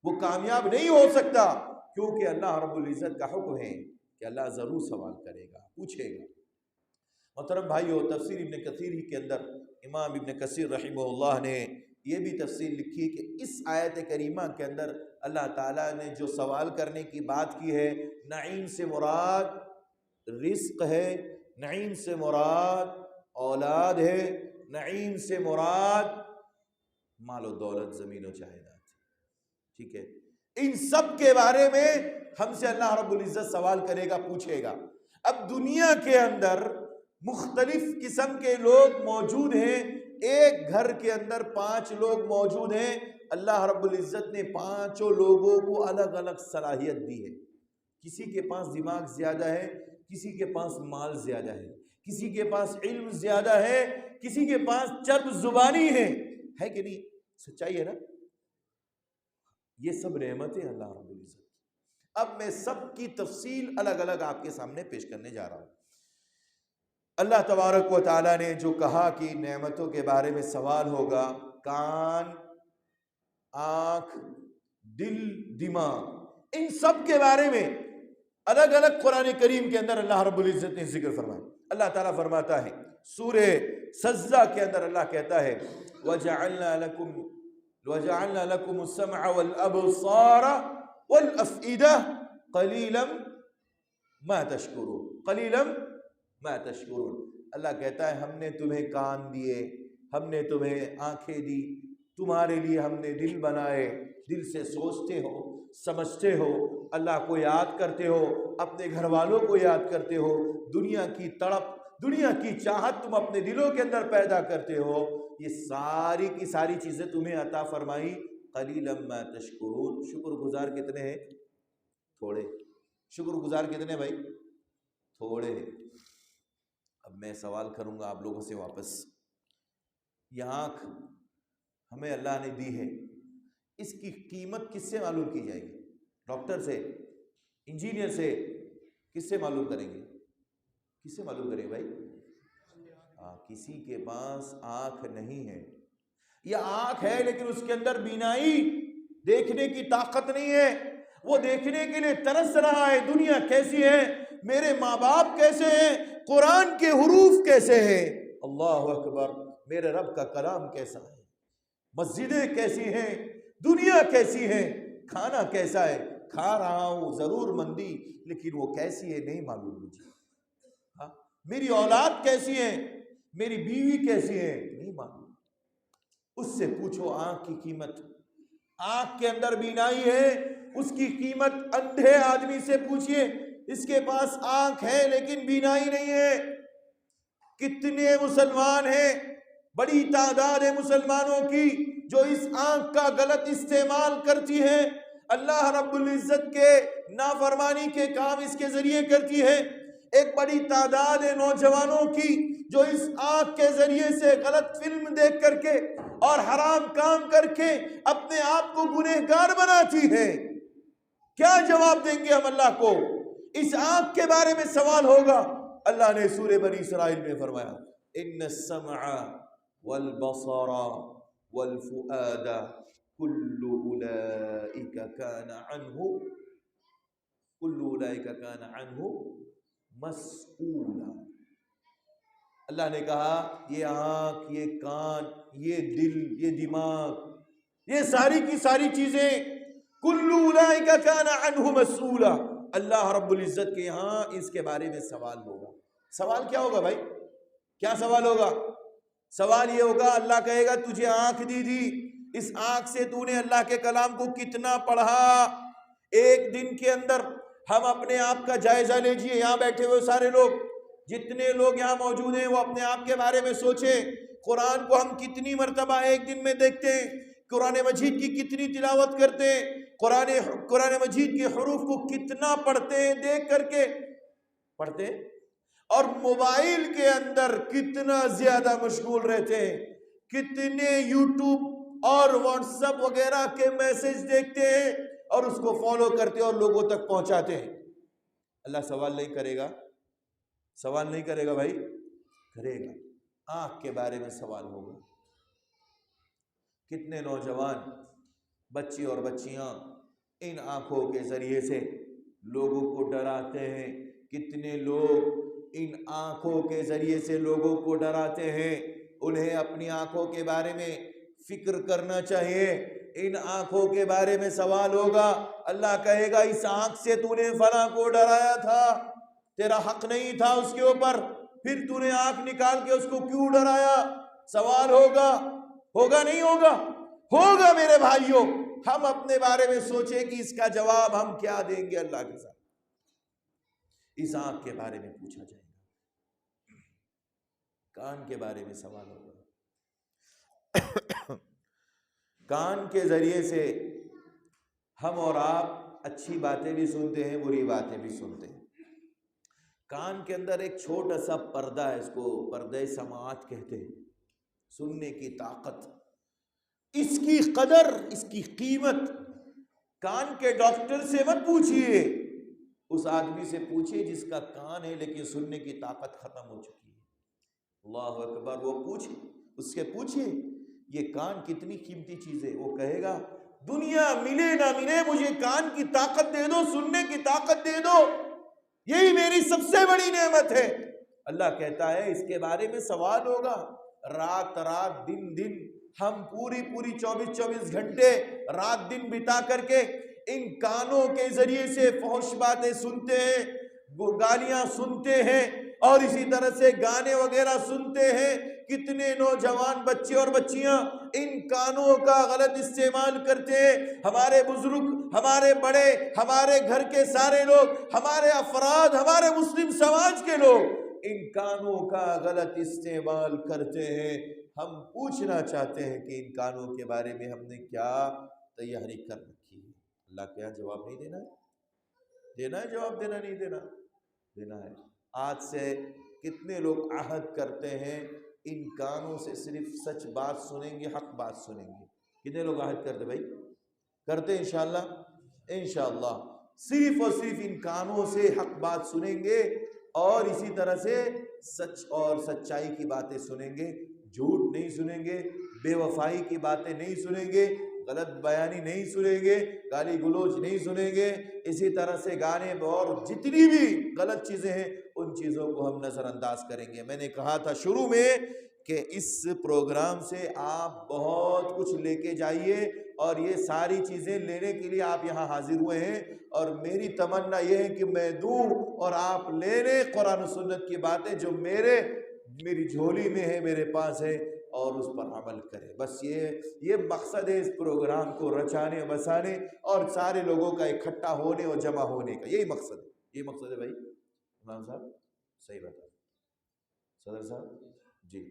وہ کامیاب نہیں ہو سکتا، کیونکہ اللہ رب العزت کا حکم ہے کہ اللہ ضرور سوال کرے گا، پوچھے گا. محترم بھائیو، تفسیر ابن کثیر ہی کے اندر امام ابن کثیر رحمہ اللہ نے یہ بھی تفسیر لکھی کہ اس آیت کریمہ کے اندر اللہ تعالیٰ نے جو سوال کرنے کی بات کی ہے، نعیم سے مراد رزق ہے، نعیم سے مراد اولاد ہے، نعیم سے مراد مال و دولت، زمین و جائیداد. ٹھیک ہے، ان سب کے بارے میں ہم سے اللہ رب العزت سوال کرے گا، پوچھے گا. اب دنیا کے اندر مختلف قسم کے لوگ موجود ہیں. ایک گھر کے اندر 5 لوگ موجود ہیں. اللہ رب العزت نے 5 لوگوں کو الگ الگ صلاحیت دی ہے. کسی کے پاس دماغ زیادہ ہے، کسی کے پاس مال زیادہ ہے، کسی کے پاس علم زیادہ ہے، کسی کے پاس چرب زبانی ہے کہ نہیں؟ سچائی ہے نا؟ یہ سب نعمتیں اللہ رب العزت. اب میں سب کی تفصیل الگ الگ آپ کے سامنے پیش کرنے جا رہا ہوں. اللہ تبارک و تعالیٰ نے جو کہا کہ نعمتوں کے بارے میں سوال ہوگا، کان، آنکھ، دل، دماغ، ان سب کے بارے میں الگ الگ قرآن کریم کے اندر اللہ رب العزت نے ذکر فرمایا. اللہ تعالیٰ فرماتا ہے سورہ سجدہ کے اندر، اللہ کہتا ہے وَجَعَلْنَا لَكُمُ السَّمْعَ وَالْأَبْصَارَ وَالْأَفْئِدَةَ قَلِيلًا مَا تَشْكُرُونَ. اللہ کہتا ہے ہم نے تمہیں کان دیے، ہم نے تمہیں آنکھیں دی، تمہارے لیے ہم نے دل بنائے، دل سے سوچتے ہو، سمجھتے ہو، اللہ کو یاد کرتے ہو، اپنے گھر والوں کو یاد کرتے ہو، دنیا کی تڑپ، دنیا کی چاہت تم اپنے دلوں کے اندر پیدا کرتے ہو. یہ ساری کی ساری چیزیں تمہیں عطا فرمائی. قلیلا ما تشکرون. شکر گزار کتنے ہیں؟ تھوڑے. شکر گزار کتنے بھائی؟ تھوڑے۔ اب میں سوال کروں گا آپ لوگوں سے واپس، یہ آنکھ ہمیں اللہ نے دی ہے، اس کی قیمت کس سے معلوم کی جائے گی؟ ڈاکٹر سے، انجینئر سے، کس سے معلوم کریں گے؟ کس سے معلوم کریں گے بھائی؟ کسی کے پاس آنکھ نہیں ہے، یا آنکھ ہے لیکن اس کے اندر بینائی، دیکھنے کی طاقت نہیں ہے، وہ دیکھنے کے لیے ترس رہا ہے دنیا کیسی ہے، میرے ماں باپ کیسے ہیں، قرآن کے حروف کیسے ہیں، اللہ اکبر، میرے رب کا کلام کیسا ہے، مسجدیں کیسی ہیں، دنیا کیسی ہے، کھانا کیسا ہے، کھا رہا ہوں ضرور مندی لیکن وہ کیسی ہے نہیں معلوم مجھے، میری اولاد کیسی ہے، میری بیوی کیسی ہے نہیں معلوم۔ اس سے پوچھو آنکھ کی قیمت، آنکھ کے اندر بینائی ہے، اس کی قیمت اندھے آدمی سے پوچھئے، اس کے پاس آنکھ ہے لیکن بینائی نہیں ہے۔ کتنے مسلمان ہیں، بڑی تعداد ہے مسلمانوں کی جو اس آنکھ کا غلط استعمال کرتی ہے، اللہ رب العزت کے نافرمانی کے کام اس کے ذریعے کرتی ہے۔ ایک بڑی تعداد ہے نوجوانوں کی جو اس آنکھ کے ذریعے سے غلط فلم دیکھ کر کے اور حرام کام کر کے اپنے آپ کو گنہگار بناتی ہے۔ کیا جواب دیں گے ہم اللہ کو؟ اس آنکھ کے بارے میں سوال ہوگا۔ اللہ نے سورہ بنی اسرائیل میں فرمایا ان السمع والبصر والفؤاد كل اولئک کان عنہ مسئولا۔ اللہ نے کہا یہ آنکھ، یہ کان، یہ دل، یہ دماغ، یہ ساری کی ساری چیزیں کل اولئک کان عنہ مسئولا، اللہ رب العزت کے یہاں اس کے بارے میں سوال ہوگا۔ سوال کیا ہوگا بھائی؟ کیا سوال ہوگا؟ سوال یہ ہوگا، اللہ کہے گا تجھے آنکھ دی، اس آنکھ سے تو نے اللہ کے کلام کو کتنا پڑھا؟ ایک دن کے اندر ہم اپنے آپ کا جائزہ لیجئے، یہاں بیٹھے ہوئے سارے لوگ، جتنے لوگ یہاں موجود ہیں وہ اپنے آپ کے بارے میں سوچیں، قرآن کو ہم کتنی مرتبہ ایک دن میں دیکھتے ہیں، قرآن مجید کی کتنی تلاوت کرتے ہیں، قرآن مجید کے حروف کو کتنا پڑھتے ہیں، دیکھ کر کے پڑھتے ہیں، اور موبائل کے اندر کتنا زیادہ مشغول رہتے ہیں، کتنے یوٹیوب اور واٹس ایپ وغیرہ کے میسج دیکھتے ہیں اور اس کو فالو کرتے اور لوگوں تک پہنچاتے ہیں۔ اللہ سوال نہیں کرے گا؟ سوال نہیں کرے گا بھائی؟ کرے گا۔ آنکھ کے بارے میں سوال ہوگا۔ کتنے نوجوان بچے اور بچیاں ان آنکھوں کے ذریعے سے لوگوں کو ڈراتے ہیں، کتنے لوگ ان آنکھوں کے ذریعے سے لوگوں کو ڈراتے ہیں۔ انہیں اپنی آنکھوں کے بارے میں فکر کرنا چاہیے، ان آنکھوں کے بارے میں سوال ہوگا۔ اللہ کہے گا اس آنکھ سے تو نے فلاں کو ڈرایا تھا، تیرا حق نہیں تھا اس کے اوپر، پھر تو نے آنکھ نکال کے اس کو کیوں ڈرایا؟ سوال ہوگا، ہوگا نہیں ہوگا؟ ہوگا میرے بھائیوں۔ ہم اپنے بارے میں سوچیں کہ اس کا جواب ہم کیا دیں گے اللہ کے ساتھ۔ اس آنکھ کے بارے میں پوچھا جائے گا، کان کے بارے میں سوال ہوگا۔ کان کے ذریعے سے ہم اور آپ اچھی باتیں بھی سنتے ہیں، بری باتیں بھی سنتے ہیں۔ کان کے اندر ایک چھوٹا سا پردہ ہے، اس کو پردہ سماعت کہتے ہیں، سننے کی طاقت، اس کی قدر، اس کی قیمت کان کے ڈاکٹر سے مت پوچھئے، اس آدمی سے پوچھئے جس کا کان ہے لیکن سننے کی طاقت ختم ہو چکی ہے۔ اللہ اکبر، وہ پوچھئے، اس سے پوچھئے یہ کان کتنی قیمتی چیز ہے، وہ کہے گا دنیا ملے نہ ملے مجھے کان کی طاقت دے دو، سننے کی طاقت دے دو، یہی میری سب سے بڑی نعمت ہے۔ اللہ کہتا ہے اس کے بارے میں سوال ہوگا۔ رات رات دن دن ہم پوری 24 گھنٹے رات دن بتا کر کے ان کانوں کے ذریعے سے فحش باتیں سنتے ہیں، گالیاں سنتے ہیں اور اسی طرح سے گانے وغیرہ سنتے ہیں۔ کتنے نوجوان بچے اور بچیاں ان کانوں کا غلط استعمال کرتے ہیں۔ ہمارے بزرگ، ہمارے بڑے، ہمارے گھر کے سارے لوگ، ہمارے افراد، ہمارے مسلم سماج کے لوگ ان کانوں کا غلط استعمال کرتے ہیں۔ ہم پوچھنا چاہتے ہیں کہ ان کانوں کے بارے میں ہم نے کیا تیاری کر رکھی ہے؟ اللہ کے یہاں جواب نہیں دینا ہے؟ دینا ہے جواب، دینا نہیں دینا؟ دینا ہے۔ آج سے کتنے لوگ عہد کرتے ہیں ان کانوں سے صرف سچ بات سنیں گے، حق بات سنیں گے؟ کتنے لوگ عہد کرتے بھائی؟ کرتے ہیں انشاءاللہ؟ انشاءاللہ صرف اور صرف ان کانوں سے حق بات سنیں گے اور اسی طرح سے سچ اور سچائی کی باتیں سنیں گے، جھوٹ نہیں سنیں گے، بے وفائی کی باتیں نہیں سنیں گے، غلط بیانی نہیں سنیں گے، گالی گلوچ نہیں سنیں گے، اسی طرح سے گانے اور جتنی بھی غلط چیزیں ہیں ان چیزوں کو ہم نظر انداز کریں گے۔ میں نے کہا تھا شروع میں کہ اس پروگرام سے آپ بہت کچھ لے کے جائیے، اور یہ ساری چیزیں لینے کے لیے آپ یہاں حاضر ہوئے ہیں، اور میری تمنا یہ ہے کہ میں دوں اور آپ لے لیں قرآن و سنت کی باتیں جو میری جھولی میں ہے، میرے پاس ہے، اور اس پر عمل کریں۔ بس یہ مقصد ہے اس پروگرام کو رچانے بسانے اور سارے لوگوں کا اکٹھا ہونے اور جمع ہونے کا، یہی مقصد ہے۔ یہ مقصد ہے بھائی؟ امام صاحب صحیح بتا، صدر صاحب جی۔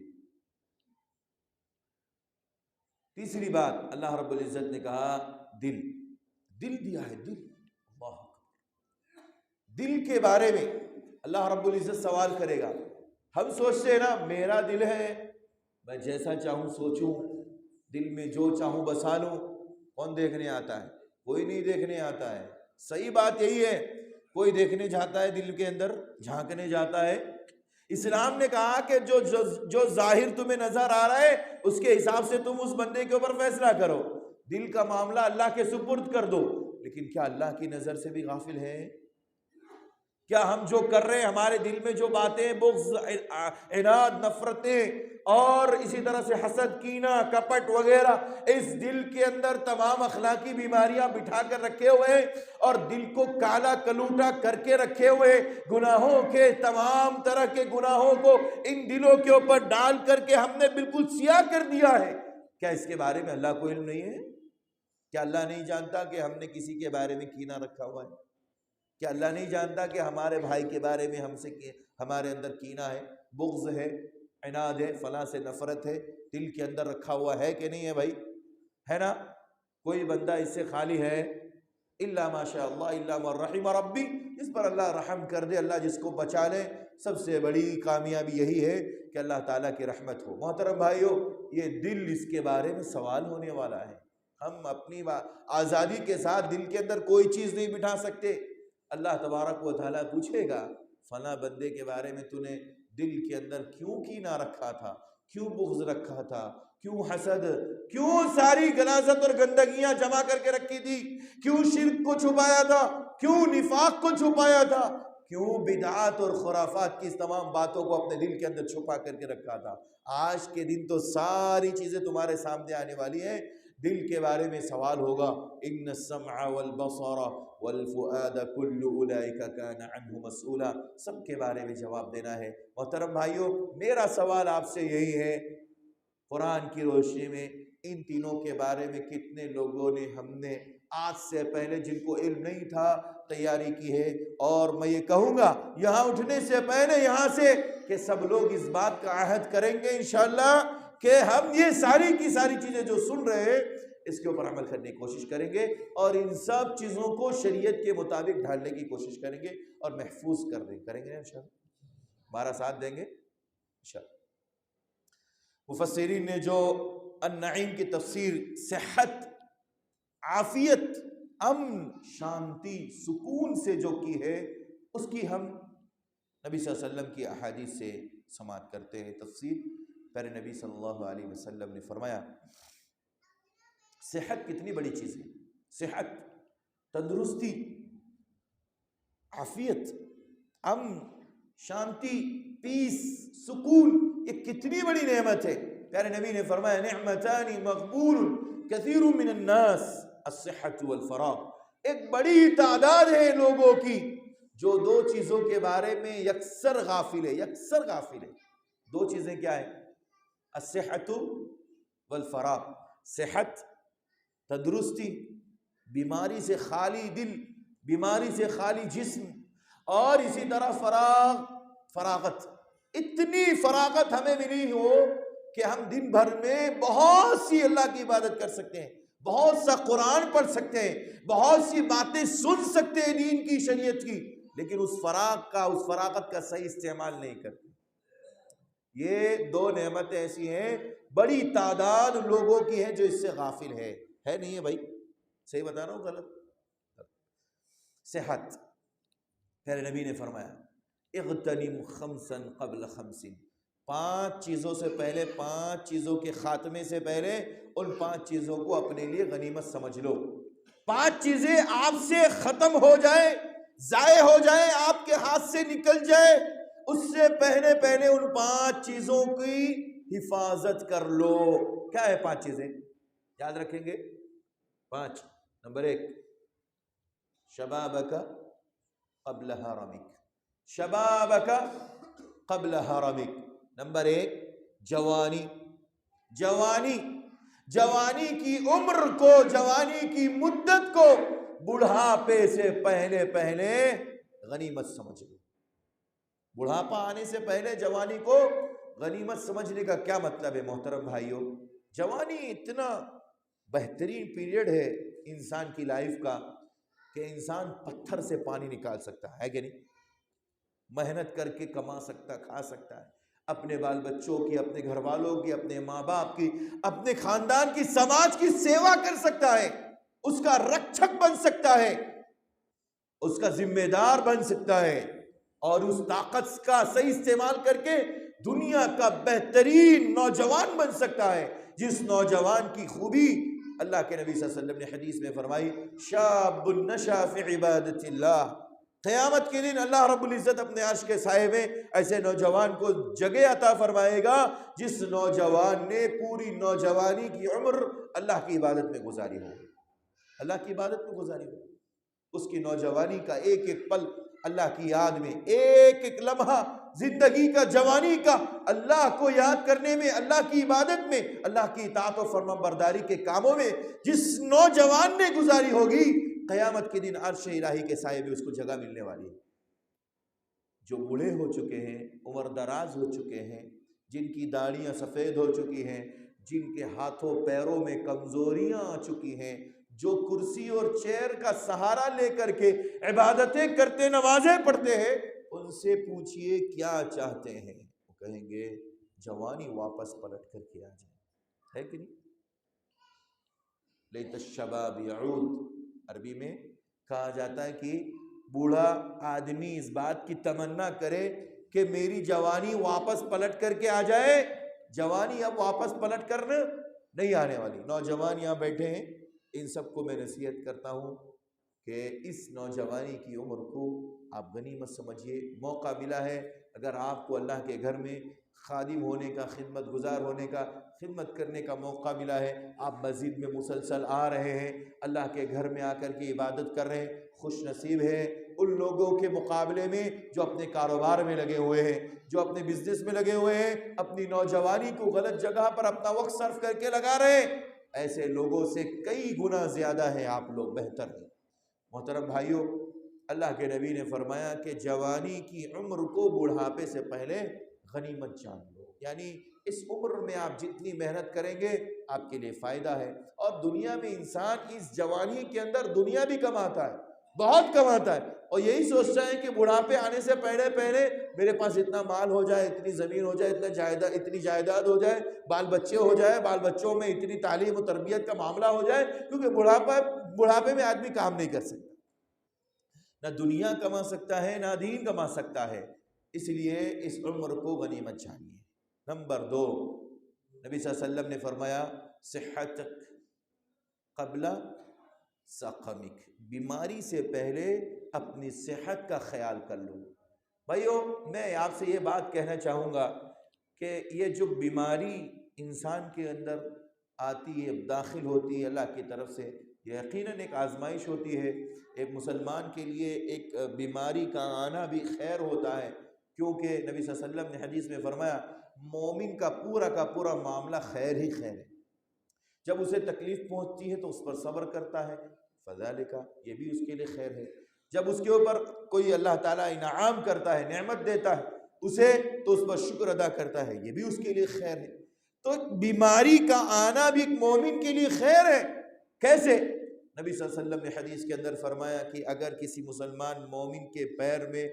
تیسری بات اللہ رب العزت نے کہا دل دیا ہے، دل۔ اللہ دل کے بارے میں اللہ رب العزت سوال کرے گا۔ ہم سوچتے ہیں نا میرا دل ہے، میں جیسا چاہوں سوچوں، دل میں جو چاہوں بسا لوں، کون دیکھنے آتا ہے؟ کوئی نہیں دیکھنے آتا ہے۔ صحیح بات یہی ہے، کوئی دیکھنے جاتا ہے دل کے اندر، جھانکنے جاتا ہے؟ اسلام نے کہا کہ جو ظاہر تمہیں نظر آ رہا ہے اس کے حساب سے تم اس بندے کے اوپر فیصلہ کرو، دل کا معاملہ اللہ کے سپرد کر دو۔ لیکن کیا اللہ کی نظر سے بھی غافل ہے؟ کیا ہم جو کر رہے ہیں، ہمارے دل میں جو باتیں، بغض، عناد، نفرتیں اور اسی طرح سے حسد، کینہ، کپٹ وغیرہ، اس دل کے اندر تمام اخلاقی بیماریاں بٹھا کر رکھے ہوئے ہیں اور دل کو کالا کلوٹا کر کے رکھے ہوئے، گناہوں کے تمام طرح کے گناہوں کو ان دلوں کے اوپر ڈال کر کے ہم نے بالکل سیاہ کر دیا ہے؟ کیا اس کے بارے میں اللہ کو علم نہیں ہے؟ کیا اللہ نہیں جانتا کہ ہم نے کسی کے بارے میں کینہ رکھا ہوا ہے؟ کیا اللہ نہیں جانتا کہ ہمارے بھائی کے بارے میں ہمارے اندر کینہ ہے، بغض ہے، عناد ہے، فلاں سے نفرت ہے، دل کے اندر رکھا ہوا ہے کہ نہیں ہے بھائی؟ ہے نا؟ کوئی بندہ اس سے خالی ہے؟ الا ماشاء اللہ، الا من رحم ربی، اس پر اللہ رحم کر دے، اللہ جس کو بچا لے۔ سب سے بڑی کامیابی یہی ہے کہ اللہ تعالیٰ کی رحمت ہو۔ محترم بھائیو، یہ دل، اس کے بارے میں سوال ہونے والا ہے۔ ہم اپنی آزادی کے ساتھ دل کے اندر کوئی چیز نہیں بٹھا سکتے۔ اللہ تبارک و تعالیٰ پوچھے گا فلاں بندے کے بارے میں تو نے دل کے اندر کیوں کینہ رکھا تھا، کیوں بغض رکھا تھا، کیوں حسد، کیوں ساری غلاظت اور گندگیاں جمع کر کے رکھی تھی، کیوں شرک کو چھپایا تھا، کیوں نفاق کو چھپایا تھا، کیوں بدعات اور خرافات کی اس تمام باتوں کو اپنے دل کے اندر چھپا کر کے رکھا تھا؟ آج کے دن تو ساری چیزیں تمہارے سامنے آنے والی ہیں۔ دل کے بارے میں سوال ہوگا، ان السمع والبصر والفؤاد كل اولئک کان عنہ مسئولا، سب کے بارے میں جواب دینا ہے۔ محترم بھائیوں، میرا سوال آپ سے یہی ہے، قرآن کی روشنی میں ان تینوں کے بارے میں کتنے لوگوں نے، ہم نے آج سے پہلے جن کو علم نہیں تھا، تیاری کی ہے؟ اور میں یہ کہوں گا یہاں اٹھنے سے پہلے یہاں سے کہ سب لوگ اس بات کا عہد کریں گے انشاءاللہ کہ ہم یہ ساری کی ساری چیزیں جو سن رہے ہیں اس کے اوپر عمل کرنے کی کوشش کریں گے، اور ان سب چیزوں کو شریعت کے مطابق ڈھالنے کی کوشش کریں گے اور محفوظ کریں گے انشاءاللہ۔ ہمارا ساتھ دیں گے انشاءاللہ۔ مفسرین نے جو النعیم کی تفسیر صحت، عافیت، امن، شانتی، سکون سے جو کی ہے، اس کی ہم نبی صلی اللہ علیہ وسلم کی احادیث سے سماعت کرتے ہیں تفسیر۔ پھر نبی صلی اللہ علیہ وسلم نے فرمایا صحت کتنی بڑی چیز ہے، صحت، تندرستی، عافیت، امن، شانتی، پیس، سکون، یہ کتنی بڑی نعمت ہے۔ پیارے نبی نے فرمایا نعمتان مغبون کثیر من الناس الصحت والفراغ، ایک بڑی تعداد ہے لوگوں کی جو دو چیزوں کے بارے میں یکسر غافل ہے۔ دو چیزیں کیا ہیں؟ الصحت والفراغ، صحت، تندرستی، بیماری سے خالی دل، بیماری سے خالی جسم، اور اسی طرح فراغت۔ اتنی فراغت ہمیں ملی ہو کہ ہم دن بھر میں بہت سی اللہ کی عبادت کر سکتے ہیں، بہت سا قرآن پڑھ سکتے ہیں، بہت سی باتیں سن سکتے ہیں دین کی، شریعت کی، لیکن اس فراغت کا صحیح استعمال نہیں کرتے۔ یہ دو نعمتیں ایسی ہیں، بڑی تعداد لوگوں کی ہے جو اس سے غافل ہے نہیں ہے بھائی؟ صحیح بتا رہا ہوں غلط؟ صحت، پھر نبی نے فرمایا اغتنم خمسا قبل خمس، 5 چیزوں سے پہلے، 5 چیزوں کے خاتمے سے پہلے ان 5 چیزوں کو اپنے لیے غنیمت سمجھ لو۔ 5 چیزیں آپ سے ختم ہو جائیں، ضائع ہو جائیں، آپ کے ہاتھ سے نکل جائے، اس سے پہلے ان 5 چیزوں کی حفاظت کر لو۔ کیا ہے 5 چیزیں؟ یاد رکھیں گے 5۔ نمبر 1، شبابک قبل حرمک، شبابک قبل حرمک۔ نمبر 1، جوانی کی عمر کو، جوانی کی مدت کو بڑھاپے سے پہلے غنیمت سمجھ لو۔ بڑھاپا آنے سے پہلے جوانی کو غنیمت سمجھنے کا کیا مطلب ہے محترم بھائیوں؟ جوانی اتنا بہترین پیریڈ ہے انسان کی لائف کا کہ انسان پتھر سے پانی نکال سکتا ہے کہ نہیں؟ محنت کر کے کما سکتا، کھا سکتا ہے، اپنے بال بچوں کی، اپنے گھر والوں کی، اپنے ماں باپ کی، اپنے خاندان کی، سماج کی سیوا کر سکتا ہے، اس کا رکشک بن سکتا ہے، اس کا ذمہ دار بن سکتا ہے، اور اس طاقت کا صحیح استعمال کر کے دنیا کا بہترین نوجوان بن سکتا ہے، جس نوجوان کی خوبی اللہ کے نبی صلی اللہ علیہ وسلم نے حدیث میں فرمائی، شاب نشا فی عبادت اللہ۔ قیامت کے دن اللہ رب العزت اپنے عرش کے سائے میں ایسے نوجوان کو جگہ عطا فرمائے گا جس نوجوان نے پوری نوجوانی کی عمر اللہ کی عبادت میں گزاری ہو، اللہ کی عبادت میں گزاری ہو۔ اس کی نوجوانی کا ایک ایک پل اللہ کی یاد میں، ایک ایک لمحہ زندگی کا، جوانی کا اللہ کو یاد کرنے میں، اللہ کی عبادت میں، اللہ کی اطاعت و فرمان برداری کے کاموں میں جس نوجوان نے گزاری ہوگی، قیامت کے دن عرش الہی کے سائے میں اس کو جگہ ملنے والی ہے۔ جو بوڑھے ہو چکے ہیں، عمر دراز ہو چکے ہیں، جن کی داڑیاں سفید ہو چکی ہیں، جن کے ہاتھوں پیروں میں کمزوریاں آ چکی ہیں، جو کرسی اور چیئر کا سہارا لے کر کے عبادتیں کرتے، نمازیں پڑھتے ہیں، ان سے پوچھئے کیا چاہتے ہیں؟ وہ کہیں گے جوانی واپس پلٹ کر کے آ جائے، ہے کہ نہیں؟ لیت الشباب یعود، عربی میں کہا جاتا ہے کہ بوڑھا آدمی اس بات کی تمنا کرے کہ میری جوانی واپس پلٹ کر کے آ جائے۔ جوانی اب واپس پلٹ کر نہیں آنے والی۔ نوجوان یہاں بیٹھے ہیں، ان سب کو میں نصیحت کرتا ہوں کہ اس نوجوانی کی عمر کو آپ غنیمت سمجھیے، موقع ملا ہے۔ اگر آپ کو اللہ کے گھر میں خادم ہونے کا، خدمت گزار ہونے کا، خدمت کرنے کا موقع ملا ہے، آپ مسجد میں مسلسل آ رہے ہیں، اللہ کے گھر میں آ کر کے عبادت کر رہے ہیں، خوش نصیب ہیں ان لوگوں کے مقابلے میں جو اپنے کاروبار میں لگے ہوئے ہیں، جو اپنے بزنس میں لگے ہوئے ہیں، اپنی نوجوانی کو غلط جگہ پر اپنا وقت صرف کر کے لگا رہے ہیں۔ ایسے لوگوں سے کئی گنا زیادہ ہیں آپ لوگ، بہتر ہیں۔ محترم بھائیوں، اللہ کے نبی نے فرمایا کہ جوانی کی عمر کو بڑھاپے سے پہلے غنیمت جان لو، یعنی اس عمر میں آپ جتنی محنت کریں گے آپ کے لیے فائدہ ہے۔ اور دنیا میں انسان اس جوانی کے اندر دنیا بھی کماتا ہے، بہت کماتا ہے، اور یہی سوچتا ہے کہ بڑھاپے آنے سے پہلے میرے پاس اتنا مال ہو جائے، اتنی زمین ہو جائے، اتنی جائیداد ہو جائے، بال بچے ہو جائے، بال بچوں میں اتنی تعلیم و تربیت کا معاملہ ہو جائے، کیونکہ بڑھاپے میں آدمی کام نہیں کر سکتا، نہ دنیا کما سکتا ہے نہ دین کما سکتا ہے۔ اس لیے اس عمر کو غنیمت جانیے۔ نمبر 2، نبی صلی اللہ علیہ وسلم نے فرمایا صحتک قبل سقمک، بیماری سے پہلے اپنی صحت کا خیال کر لو۔ بھائیو، میں آپ سے یہ بات کہنا چاہوں گا کہ یہ جو بیماری انسان کے اندر آتی ہے، داخل ہوتی ہے اللہ کی طرف سے، یہ یقیناً ایک آزمائش ہوتی ہے۔ ایک مسلمان کے لیے ایک بیماری کا آنا بھی خیر ہوتا ہے، کیونکہ نبی صلی اللہ علیہ وسلم نے حدیث میں فرمایا مومن کا پورا معاملہ خیر ہی خیر ہے۔ جب اسے تکلیف پہنچتی ہے تو اس پر صبر کرتا ہے، فذالک، یہ بھی اس کے لیے خیر ہے۔ جب اس کے اوپر کوئی اللہ تعالیٰ انعام کرتا ہے، نعمت دیتا ہے اسے، تو اس پر شکر ادا کرتا ہے، یہ بھی اس کے لیے خیر ہے۔ تو بیماری کا آنا بھی ایک مومن کے لیے خیر ہے۔ کیسے؟ نبی صلی اللہ علیہ وسلم نے حدیث کے اندر فرمایا کہ اگر کسی مسلمان مومن کے پیر میں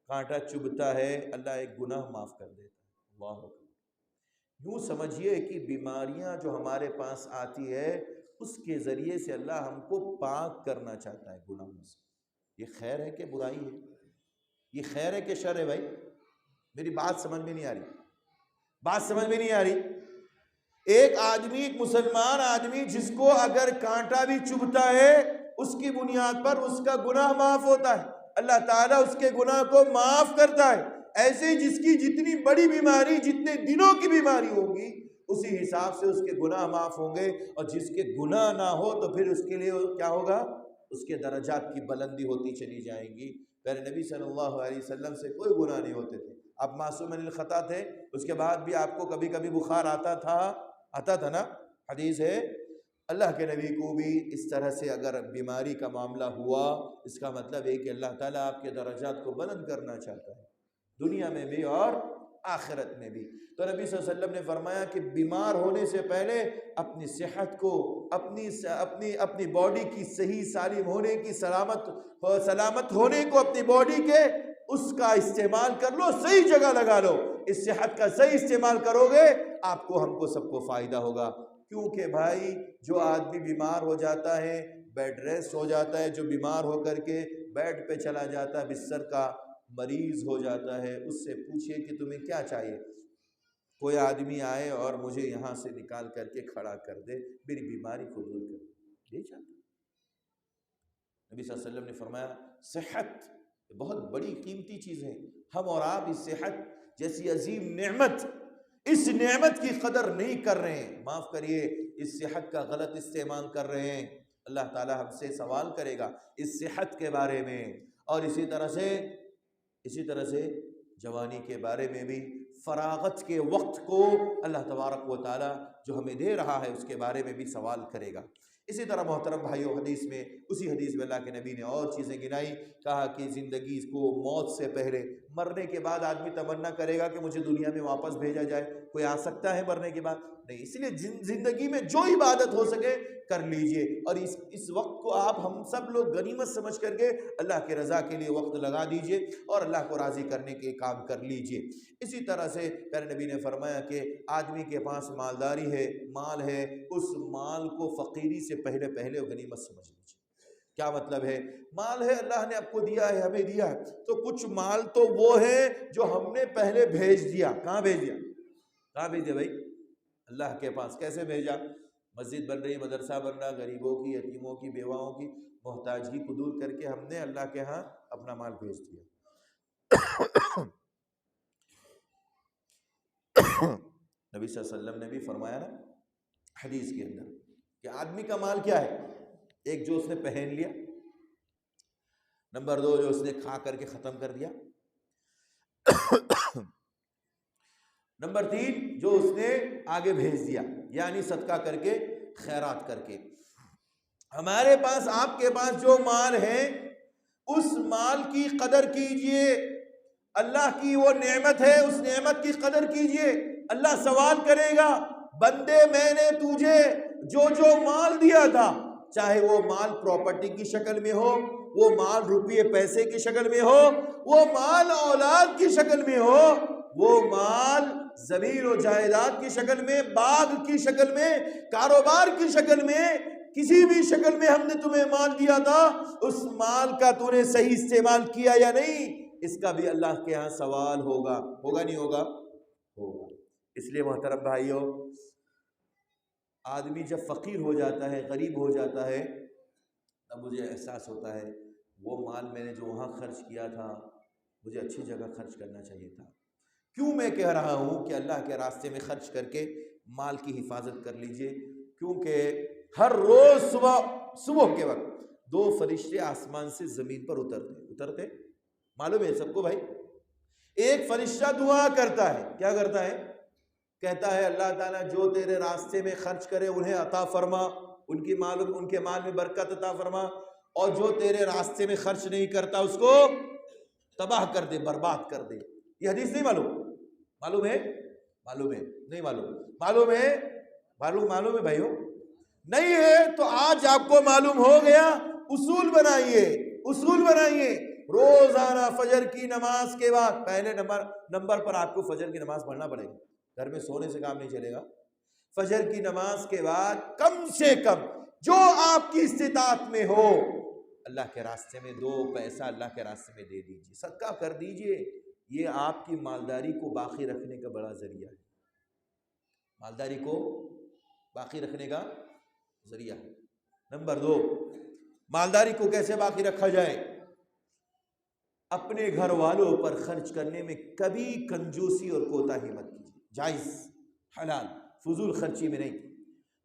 کانٹا چبھتا ہے اللہ ایک گناہ معاف کر دیتا ہے۔ اللہ اکبر۔ یوں سمجھیے کہ بیماریاں جو ہمارے پاس آتی ہے اس کے ذریعے سے اللہ ہم کو پاک کرنا چاہتا ہے گناہوں سے۔ یہ خیر ہے کہ برائی ہے؟ یہ خیر ہے کہ شر ہے؟ بھائی میری بات سمجھ میں نہیں آ رہی، بات سمجھ میں نہیں آ رہی۔ ایک آدمی، ایک مسلمان آدمی جس کو اگر کانٹا بھی چبھتا ہے اس کی بنیاد پر اس کا گناہ معاف ہوتا ہے، اللہ تعالیٰ اس کے گناہ کو معاف کرتا ہے۔ ایسے ہی جس کی جتنی بڑی بیماری، جتنے دنوں کی بیماری ہوگی اسی حساب سے اس کے گناہ معاف ہوں گے، اور جس کے گناہ نہ ہو تو پھر اس کے لیے کیا ہوگا؟ اس کے درجات کی بلندی ہوتی چلی جائیں گی۔ پہلے نبی صلی اللہ علیہ وسلم سے کوئی گناہ نہیں ہوتے تھے، آپ معصوم من الخطا تھے، اس کے بعد بھی آپ کو کبھی کبھی بخار آتا تھا نا، حدیث ہے۔ اللہ کے نبی کو بھی اس طرح سے اگر بیماری کا معاملہ ہوا، اس کا مطلب ہے کہ اللہ تعالیٰ آپ کے درجات کو بلند کرنا چاہتا ہے، دنیا میں بھی اور آخرت میں بھی۔ تو نبی صلی اللہ علیہ وسلم نے فرمایا کہ بیمار ہونے سے پہلے اپنی صحت کو، اپنی باڈی کی صحیح سالم ہونے کی، سلامت ہونے کو اپنی باڈی کے اس کا استعمال کر لو، صحیح جگہ لگا لو۔ اس صحت کا صحیح استعمال کرو گے آپ کو، ہم کو، سب کو فائدہ ہوگا۔ کیونکہ بھائی جو آدمی بیمار ہو جاتا ہے، بیڈ ریسٹ ہو جاتا ہے، جو بیمار ہو کر کے بیڈ پہ چلا جاتا ہے، بستر کا مریض ہو جاتا ہے، اس سے پوچھئے کہ تمہیں کیا چاہیے؟ کوئی آدمی آئے اور مجھے یہاں سے نکال کر کے کھڑا کر دے، میری بیماری کو دور کر دے، یہ چاہتا۔ نبی صلی اللہ علیہ وسلم نے فرمایا صحت بہت بڑی قیمتی چیز ہے، ہم اور آپ اس صحت جیسی عظیم نعمت، اس نعمت کی قدر نہیں کر رہے ہیں، معاف کریے اس صحت کا غلط استعمال کر رہے ہیں۔ اللہ تعالیٰ ہم سے سوال کرے گا اس صحت کے بارے میں، اور اسی طرح سے جوانی کے بارے میں بھی، فراغت کے وقت کو اللہ تبارک و تعالیٰ جو ہمیں دے رہا ہے اس کے بارے میں بھی سوال کرے گا۔ اسی طرح محترم بھائیو، حدیث میں، اسی حدیث میں اللہ کے نبی نے اور چیزیں گنائی، کہا کہ زندگی کو موت سے پہلے، مرنے کے بعد آدمی تمنا کرے گا کہ مجھے دنیا میں واپس بھیجا جائے، کوئی آ سکتا ہے مرنے کے بعد؟ نہیں، اس لیے زندگی میں جو عبادت ہو سکے کر لیجئے، اور اس وقت کو آپ ہم سب لوگ غنیمت سمجھ کر کے اللہ کے رضا کے لیے وقت لگا دیجئے اور اللہ کو راضی کرنے کے کام کر لیجئے۔ اسی طرح سے پیارے نبی نے فرمایا کہ آدمی کے پاس مالداری ہے، مال ہے، اس مال کو فقیری سے پہلے غنیمت سمجھ لیجئے۔ کیا مطلب ہے؟ مال ہے، اللہ نے آپ کو دیا ہے، ہمیں دیا ہے، تو کچھ مال تو وہ ہے جو ہم نے پہلے بھیج دیا۔ کہاں بھیج دیا؟ کہاں بھیج دیا بھائی؟ اللہ کے پاس۔ کیسے بھیجا؟ مسجد بن رہی، مدرسہ بن رہا، غریبوں کی، یتیموں کی، بیواؤں کی محتاجگی کو دور کر کے ہم نے اللہ کے ہاں اپنا مال بھیج دیا۔ نبی صلی اللہ علیہ وسلم نے بھی فرمایا نا حدیث کے اندر کہ آدمی کا مال کیا ہے؟ ایک جو اس نے پہن لیا، نمبر 2 جو اس نے کھا کر کے ختم کر دیا، نمبر 3 جو اس نے آگے بھیج دیا، یعنی صدقہ کر کے، خیرات کر کے۔ ہمارے پاس، آپ کے پاس جو مال ہے اس مال کی قدر کیجئے، اللہ کی وہ نعمت ہے، اس نعمت کی قدر کیجئے۔ اللہ سوال کرے گا، بندے میں نے تجھے جو مال دیا تھا، چاہے وہ مال پراپرٹی کی شکل میں ہو، وہ مال روپیے پیسے کی شکل میں ہو، وہ مال اولاد کی شکل میں ہو، وہ مال زمین و جائیداد کی شکل میں، باغ کی شکل میں، کاروبار کی شکل میں، کسی بھی شکل میں ہم نے تمہیں مال دیا تھا، اس مال کا تو نے صحیح استعمال کیا یا نہیں، اس کا بھی اللہ کے ہاں سوال ہوگا۔ ہوگا نہیں ہوگا؟ ہوگا۔ اس لیے محترم بھائیوں، آدمی جب فقیر ہو جاتا ہے، غریب ہو جاتا ہے، تب مجھے احساس ہوتا ہے وہ مال میں نے جو وہاں خرچ کیا تھا مجھے اچھی جگہ خرچ کرنا چاہیے تھا۔ کیوں میں کہہ رہا ہوں کہ اللہ کے راستے میں خرچ کر کے مال کی حفاظت کر لیجئے؟ کیونکہ ہر روز صبح کے وقت 2 فرشتے آسمان سے زمین پر اترتے، معلوم ہے سب کو بھائی؟ ایک فرشتہ دعا کرتا ہے، کیا کرتا ہے؟ کہتا ہے اللہ تعالیٰ جو تیرے راستے میں خرچ کرے انہیں عطا فرما، ان کے مال میں برکت عطا فرما، اور جو تیرے راستے میں خرچ نہیں کرتا اس کو تباہ کر دے، برباد کر دے۔ یہ حدیث نہیں معلوم ہے؟ نہیں معلوم ہے بھائیوں؟ نہیں ہے تو آج آپ کو معلوم ہو گیا، اصول بنائیے، اصول بنائیے۔ روزانہ فجر کی نماز کے بعد پہلے نمبر پر آپ کو فجر کی نماز پڑھنا پڑے گا، گھر میں سونے سے کام نہیں چلے گا۔ فجر کی نماز کے بعد کم سے کم جو آپ کی استطاعت میں ہو، اللہ کے راستے میں 2 پیسہ اللہ کے راستے میں دے دیجیے، صدقہ کر دیجیے۔ یہ آپ کی مالداری کو باقی رکھنے کا بڑا ذریعہ ہے، مالداری کو باقی رکھنے کا ذریعہ ہے۔ نمبر 2، مالداری کو کیسے باقی رکھا جائے؟ اپنے گھر والوں پر خرچ کرنے میں کبھی کنجوسی اور کوتاہی مت کیجیے، جائز حلال فضول خرچی میں نہیں۔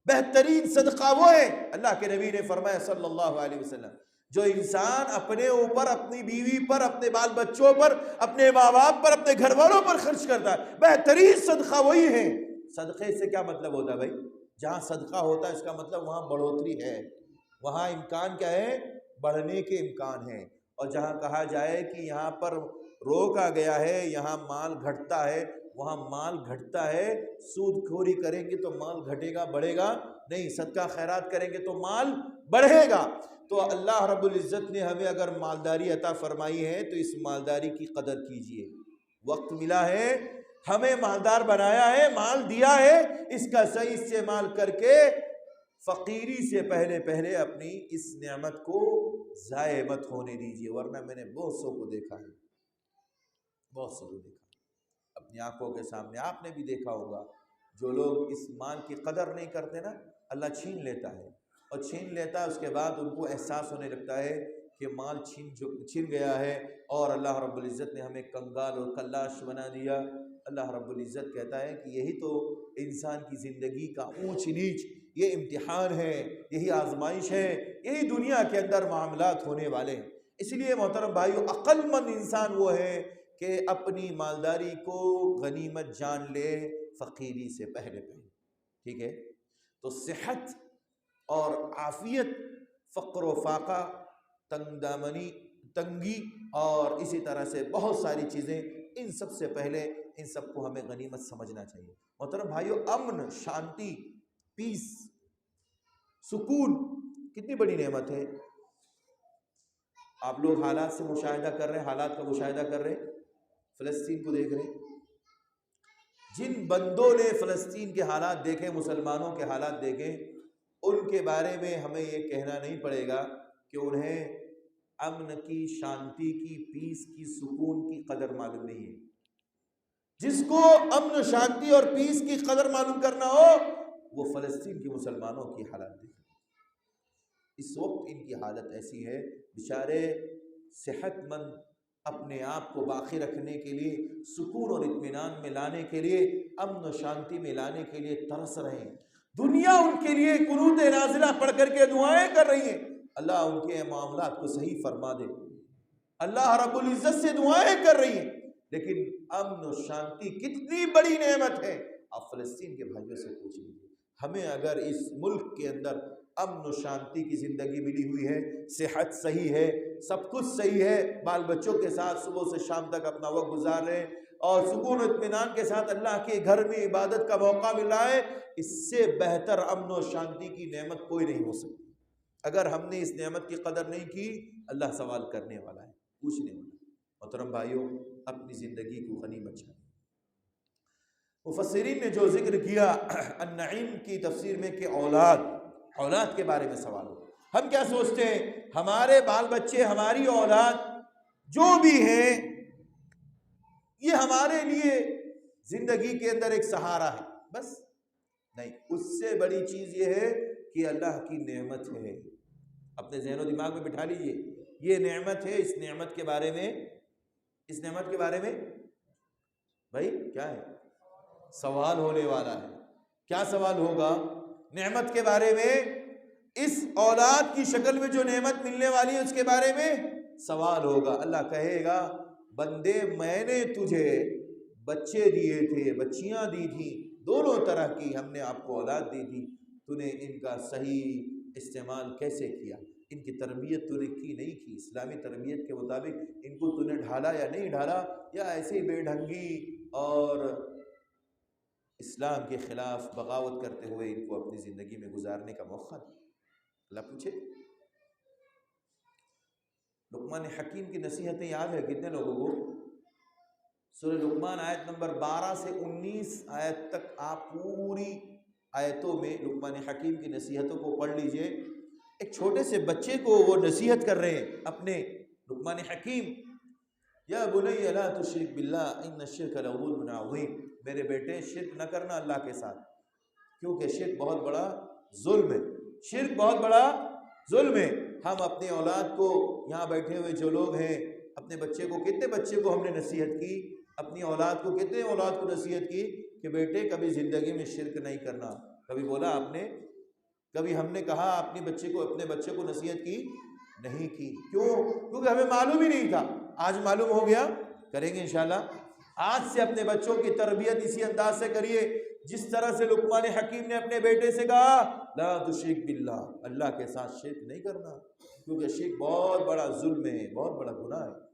بہترین صدقہ وہ ہے، اللہ کے نبی نے فرمایا صلی اللہ علیہ وسلم، جو انسان اپنے اوپر، اپنی بیوی پر، اپنے بال بچوں پر، اپنے ماں باپ پر، اپنے گھر والوں پر خرچ کرتا ہے، بہترین صدقہ وہی ہے۔ صدقے سے کیا مطلب ہوتا ہے بھائی؟ جہاں صدقہ ہوتا ہے اس کا مطلب وہاں بڑھوتری ہے، وہاں امکان کیا ہے؟ بڑھنے کے امکان ہے۔ اور جہاں کہا جائے کہ یہاں پر روکا گیا ہے، یہاں مال گھٹتا ہے، وہاں مال گھٹتا ہے۔ سود خوری کریں گے تو مال گھٹے گا، بڑھے گا نہیں، صدقہ خیرات کریں گے تو مال بڑھے گا۔ تو اللہ رب العزت نے ہمیں اگر مالداری عطا فرمائی ہے تو اس مالداری کی قدر کیجئے۔ وقت ملا ہے، ہمیں مالدار بنایا ہے، مال دیا ہے، اس کا صحیح استعمال کر کے فقیری سے پہلے اپنی اس نعمت کو ضائع مت ہونے دیجیے، ورنہ میں نے بہت سو کو دیکھا ہے، بہت سو کو دیکھا اپنی آنکھوں کے سامنے، آپ نے بھی دیکھا ہوگا، جو لوگ اس مال کی قدر نہیں کرتے نا، اللہ چھین لیتا ہے، اور چھین لیتا ہے، اس کے بعد ان کو احساس ہونے لگتا ہے کہ مال چھن گیا ہے، اور اللہ رب العزت نے ہمیں کنگال اور کلاش بنا دیا۔ اللہ رب العزت کہتا ہے کہ یہی تو انسان کی زندگی کا اونچ نیچ، یہ امتحان ہے، یہی آزمائش ہے، یہی دنیا کے اندر معاملات ہونے والے ہیں۔ اس لیے محترم بھائیو، عقل مند انسان وہ ہے کہ اپنی مالداری کو غنیمت جان لے فقیری سے پہلے، ٹھیک ہے؟ تو صحت اور عافیت، فقر و فاقہ، تنگ دامنی، تنگی، اور اسی طرح سے بہت ساری چیزیں، ان سب سے پہلے ان سب کو ہمیں غنیمت سمجھنا چاہیے۔ محترم بھائیو، امن، شانتی، پیس، سکون کتنی بڑی نعمت ہے۔ آپ لوگ حالات سے مشاہدہ کر رہے ہیں، حالات کا مشاہدہ کر رہے ہیں، فلسطین کو دیکھ رہے ہیں۔ جن بندوں نے فلسطین کے حالات دیکھے، مسلمانوں کے حالات دیکھے، ان کے بارے میں ہمیں یہ کہنا نہیں پڑے گا کہ انہیں امن کی، شانتی کی، پیس کی، سکون کی قدر معلوم نہیں ہے۔ جس کو امن، شانتی اور پیس کی قدر معلوم کرنا ہو، وہ فلسطین کے مسلمانوں کی حالت دیکھے۔ اس وقت ان کی حالت ایسی ہے، بیچارے صحت مند اپنے آپ کو باقی رکھنے کے لیے، سکون اور اطمینان میں لانے کے لیے، امن و شانتی میں لانے کے لیے ترس رہے ہیں۔ دنیا ان کے لیے قنوت نازلہ پڑھ کر کے دعائیں کر رہی ہیں، اللہ ان کے معاملات کو صحیح فرما دے، اللہ رب العزت سے دعائیں کر رہی ہیں، لیکن امن و شانتی کتنی بڑی نعمت ہے۔ آپ فلسطین کے بھائیوں سے پوچھ لیجیے، ہمیں اگر اس ملک کے اندر امن و شانتی کی زندگی ملی ہوئی ہے، صحت صحیح ہے، سب کچھ صحیح ہے، بال بچوں کے ساتھ صبح سے شام تک اپنا وقت گزار رہے ہیں، اور سکون و اطمینان کے ساتھ اللہ کے گھر میں عبادت کا موقع مل رہا ہے، اس سے بہتر امن و شانتی کی نعمت کوئی نہیں ہو سکتی۔ اگر ہم نے اس نعمت کی قدر نہیں کی، اللہ سوال کرنے والا ہے، پوچھنے والا ہے۔ محترم بھائیوں، اپنی زندگی کو غنیمت جانیں۔ مفسرین نے جو ذکر کیا النعیم کی تفسیر میں کہ اولاد کے بارے میں سوال ہو، ہم کیا سوچتے ہیں ہمارے بال بچے، ہماری اولاد جو بھی ہیں، یہ ہمارے لیے زندگی کے اندر ایک سہارا ہے، بس نہیں، اس سے بڑی چیز یہ ہے کہ اللہ کی نعمت ہے۔ اپنے ذہن و دماغ میں بٹھا لیجئے، یہ نعمت ہے، اس نعمت کے بارے میں بھائی کیا ہے؟ سوال ہونے والا ہے۔ کیا سوال ہوگا؟ نعمت کے بارے میں، اس اولاد کی شکل میں جو نعمت ملنے والی ہے اس کے بارے میں سوال ہوگا۔ اللہ کہے گا بندے میں نے تجھے بچے دیے تھے، بچیاں دی تھی، دونوں طرح کی ہم نے آپ کو اولاد دی تھی، تو نے ان کا صحیح استعمال کیسے کیا؟ ان کی تربیت تو نے کی نہیں کی، اسلامی تربیت کے مطابق ان کو تو نے ڈھالا یا نہیں ڈھالا، یا ایسے بے ڈھنگی اور اسلام کے خلاف بغاوت کرتے ہوئے ان کو اپنی زندگی میں گزارنے کا موقع دیا۔ اللہ پوچھے لقمان حکیم کی نصیحتیں یاد ہے کتنے لوگوں کو؟ سورہ لقمان آیت نمبر 12 سے 19 آیت تک آپ پوری آیتوں میں لقمان حکیم کی نصیحتوں کو پڑھ لیجئے۔ ایک چھوٹے سے بچے کو وہ نصیحت کر رہے ہیں اپنے لقمان حکیم، یا بنی لا تشرک باللہ ان الشرک لظلم عظیم، میرے بیٹے شرک نہ کرنا اللہ کے ساتھ، کیونکہ شرک بہت بڑا ظلم ہے، شرک بہت بڑا ظلم ہے۔ ہم اپنے اولاد کو، یہاں بیٹھے ہوئے جو لوگ ہیں، اپنے بچے کو، کتنے بچے کو ہم نے نصیحت کی، اپنی اولاد کو کتنے اولاد کو نصیحت کی کہ بیٹے کبھی زندگی میں شرک نہیں کرنا؟ کبھی بولا آپ نے؟ کبھی ہم نے کہا اپنے بچے کو نصیحت کی؟ نہیں کی۔ کیوں؟ کیونکہ ہمیں معلوم ہی نہیں تھا۔ آج معلوم ہو گیا، کریں گے انشاءاللہ۔ آج سے اپنے بچوں کی تربیت اسی انداز سے کریے جس طرح سے لقمان حکیم نے اپنے بیٹے سے کہا لا تشرک باللہ، اللہ کے ساتھ شرک نہیں کرنا، کیونکہ شرک بہت بڑا ظلم ہے، بہت بڑا گناہ ہے۔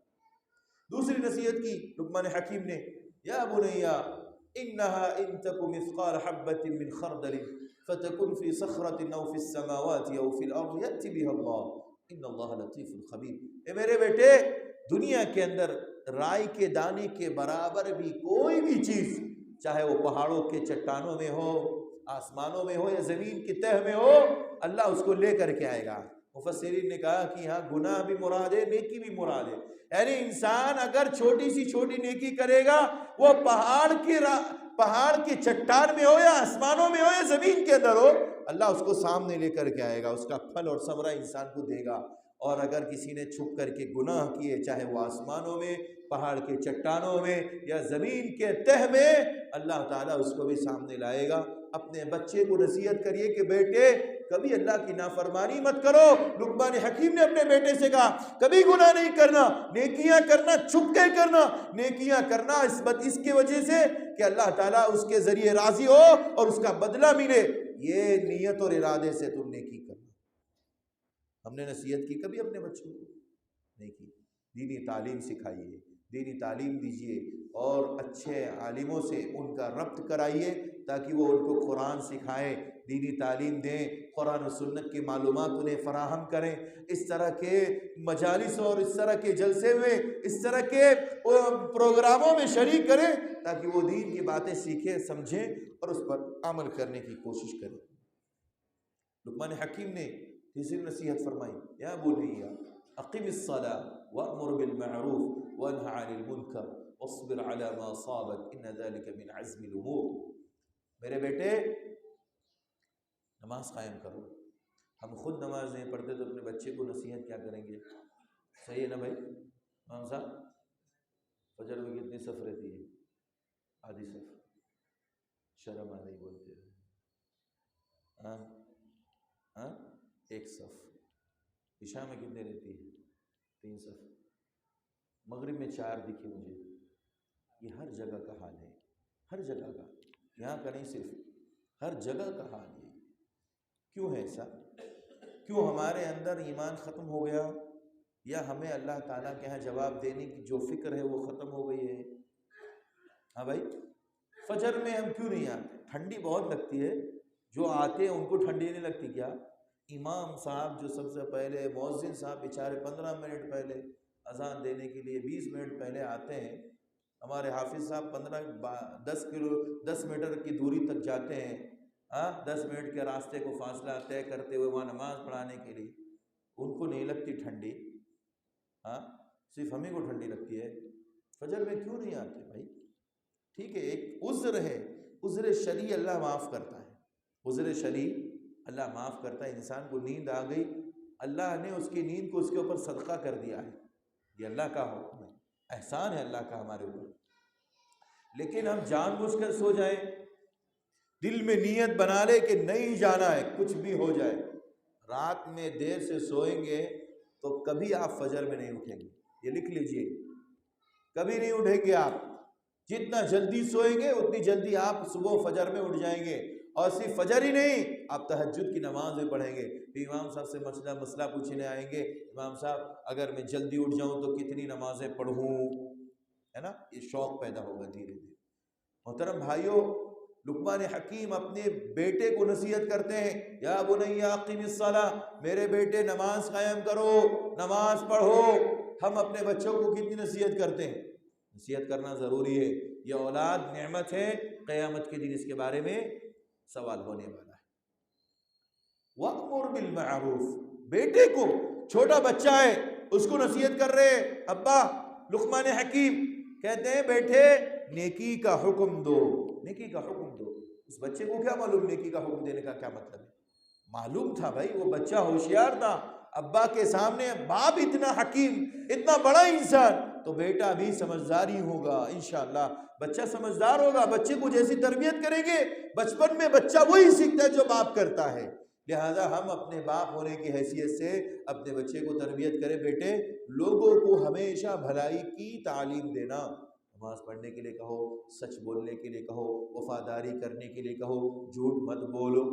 دوسری نصیحت کی لقمان حکیم نے، یا بنیا انها ان تک مثقال حبۃ من خردل فتكن في صخرة او في السماوات او في الارض يأتي بها الله ان اللہ لطیف خبیر۔ اے میرے بیٹے، دنیا کے اندر رائی کے دانے کے برابر بھی کوئی بھی چیز، چاہے وہ پہاڑوں کے چٹانوں میں ہو، آسمانوں میں ہو یا زمین کی تہ میں ہو، اللہ اس کو لے کر کے آئے گا۔ مفسرین نے کہا کہ یہاں گناہ بھی مراد ہے، نیکی بھی مراد ہے، یعنی انسان اگر چھوٹی سی چھوٹی نیکی کرے گا، وہ پہاڑ کی چٹان میں ہو یا آسمانوں میں ہو یا زمین کے اندر ہو، اللہ اس کو سامنے لے کر کے آئے گا، اس کا پھل اور ثمرہ انسان کو دے گا۔ اور اگر کسی نے چھپ کر کے گناہ کیے، چاہے وہ آسمانوں میں، پہاڑ کے چٹانوں میں یا زمین کے تہ میں، اللہ تعالیٰ اس کو بھی سامنے لائے گا۔ اپنے بچے کو نصیحت کریے کہ بیٹے کبھی اللہ کی نافرمانی مت کرو۔ لقمان حکیم نے اپنے بیٹے سے کہا کبھی گناہ نہیں کرنا، نیکیاں کرنا، چھپ کے کرنا، نیکیاں کرنا اس کی وجہ سے کہ اللہ تعالیٰ اس کے ذریعے راضی ہو اور اس کا بدلہ ملے، یہ نیت اور ارادے سے تم نیکی کرنا۔ ہم نے نصیحت کی کبھی اپنے بچوں کو؟ نہیں کی۔ دینی تعلیم سکھائیے، دینی تعلیم دیجیے اور اچھے عالموں سے ان کا ربط کرائیے تاکہ وہ ان کو قرآن سکھائیں، دینی تعلیم دیں، قرآن و سنت کی معلومات انہیں فراہم کریں۔ اس طرح کے مجالس اور اس طرح کے جلسے میں، اس طرح کے پروگراموں میں شریک کریں تاکہ وہ دین کی باتیں سیکھیں، سمجھیں اور اس پر عمل کرنے کی کوشش کریں۔ لقمان حکیم نے تیسری نصیحت فرمائی، یا بنیا اقم الصلاة وأمر بالمعروف وانہ عن المنکر واصبر على ما أصابك ان ذلك من عزم الامور۔ میرے بیٹے نماز قائم کرو۔ ہم خود نماز نہیں پڑھتے تو اپنے بچے کو نصیحت کیا کریں گے؟ صحیح ہے نا بھائی؟ امام صاحب فجر میں کتنی صف رہتی ہے؟ آدھی صف، شرم آ نہیں بولتے ہاں ایک صف۔ عشاء میں کتنے رہتی ہے؟ 3 صف۔ مغرب میں 4 دکھی مجھے۔ یہ ہر جگہ کا حال ہے، ہر جگہ کا، یہاں کا نہیں صرف، ہر جگہ کا حال ہے۔ کیوں ہے ایسا؟ کیوں ہمارے اندر ایمان ختم ہو گیا، یا ہمیں اللہ تعالیٰ کے ہاں جواب دینے کی جو فکر ہے وہ ختم ہو گئی ہے؟ ہاں بھائی، فجر میں ہم کیوں نہیں آتے؟ ٹھنڈی بہت لگتی ہے، جو آتے ہیں ان کو ٹھنڈی نہیں لگتی کیا؟ امام صاحب جو سب سے پہلے، مؤذن صاحب بیچارے 15 منٹ پہلے اذان دینے کے لیے 20 منٹ پہلے آتے ہیں، ہمارے حافظ صاحب 10 میٹر کی دوری تک جاتے ہیں، 10 منٹ کے راستے کو فاصلہ طے کرتے ہوئے وہاں نماز پڑھانے کے لیے، ان کو نہیں لگتی ٹھنڈی؟ صرف ہمیں کو ٹھنڈی لگتی ہے؟ فجر میں کیوں نہیں آتے بھائی؟ ٹھیک ہے، ایک عذر ہے، عذر شرعی اللہ معاف کرتا ہے، عذر شرعی اللہ معاف کرتا ہے۔ انسان کو نیند آ گئی، اللہ نے اس کی نیند کو اس کے اوپر صدقہ کر دیا ہے، یہ اللہ کا حکم ہے، احسان ہے اللہ کا ہمارے اوپر۔ لیکن ہم جان بوجھ کر سو جائیں، دل میں نیت بنا لے کہ نہیں جانا ہے، کچھ بھی ہو جائے، رات میں دیر سے سوئیں گے تو کبھی آپ فجر میں نہیں اٹھیں گے، یہ لکھ لیجئے، کبھی نہیں اٹھیں گے آپ۔ جتنا جلدی سوئیں گے اتنی جلدی آپ صبح فجر میں اٹھ جائیں گے، اور صرف فجر ہی نہیں، آپ تہجد کی نماز بھی پڑھیں گے۔ پھر امام صاحب سے مسئلہ پوچھنے آئیں گے، امام صاحب اگر میں جلدی اٹھ جاؤں تو کتنی نمازیں پڑھوں، ہے نا؟ یہ شوق پیدا ہوگا دھیرے دھیرے۔ محترم بھائیوں، لقمان حکیم اپنے بیٹے کو نصیحت کرتے ہیں، یا بنی اقیم الصلاۃ، میرے بیٹے نماز قائم کرو، نماز پڑھو۔ ہم اپنے بچوں کو کتنی نصیحت کرتے ہیں؟ نصیحت کرنا ضروری ہے۔ یہ اولاد نعمت ہے، قیامت کے دن اس کے بارے میں سوال ہونے والا ہے۔ وَأْمُرْ بِالْمَعْرُوفِ، بیٹے کو، چھوٹا بچہ ہے، اس کو نصیحت کر رہے ابا لقمان حکیم، کہتے ہیں بیٹے نیکی کا حکم دو، نیکی کا حکم دو۔ اس بچے کو کیا معلوم نیکی کا حکم دینے کا کیا مطلب ہے؟ معلوم تھا بھائی، وہ بچہ ہوشیار تھا، ابا کے سامنے باپ اتنا حکیم، اتنا بڑا انسان، تو بیٹا بھی سمجھدار ہی ہوگا انشاءاللہ۔ بچہ سمجھدار ہوگا، بچے کو جیسی تربیت کریں گے، بچپن میں بچہ وہی سیکھتا ہے جو باپ کرتا ہے۔ لہذا ہم اپنے باپ ہونے کی حیثیت سے اپنے بچے کو تربیت کریں، بیٹے لوگوں کو ہمیشہ بھلائی کی تعلیم دینا، نماز پڑھنے کے لیے کہو، سچ بولنے کے لیے کہو، وفاداری کرنے کے لیے کہو، جھوٹ مت بولو،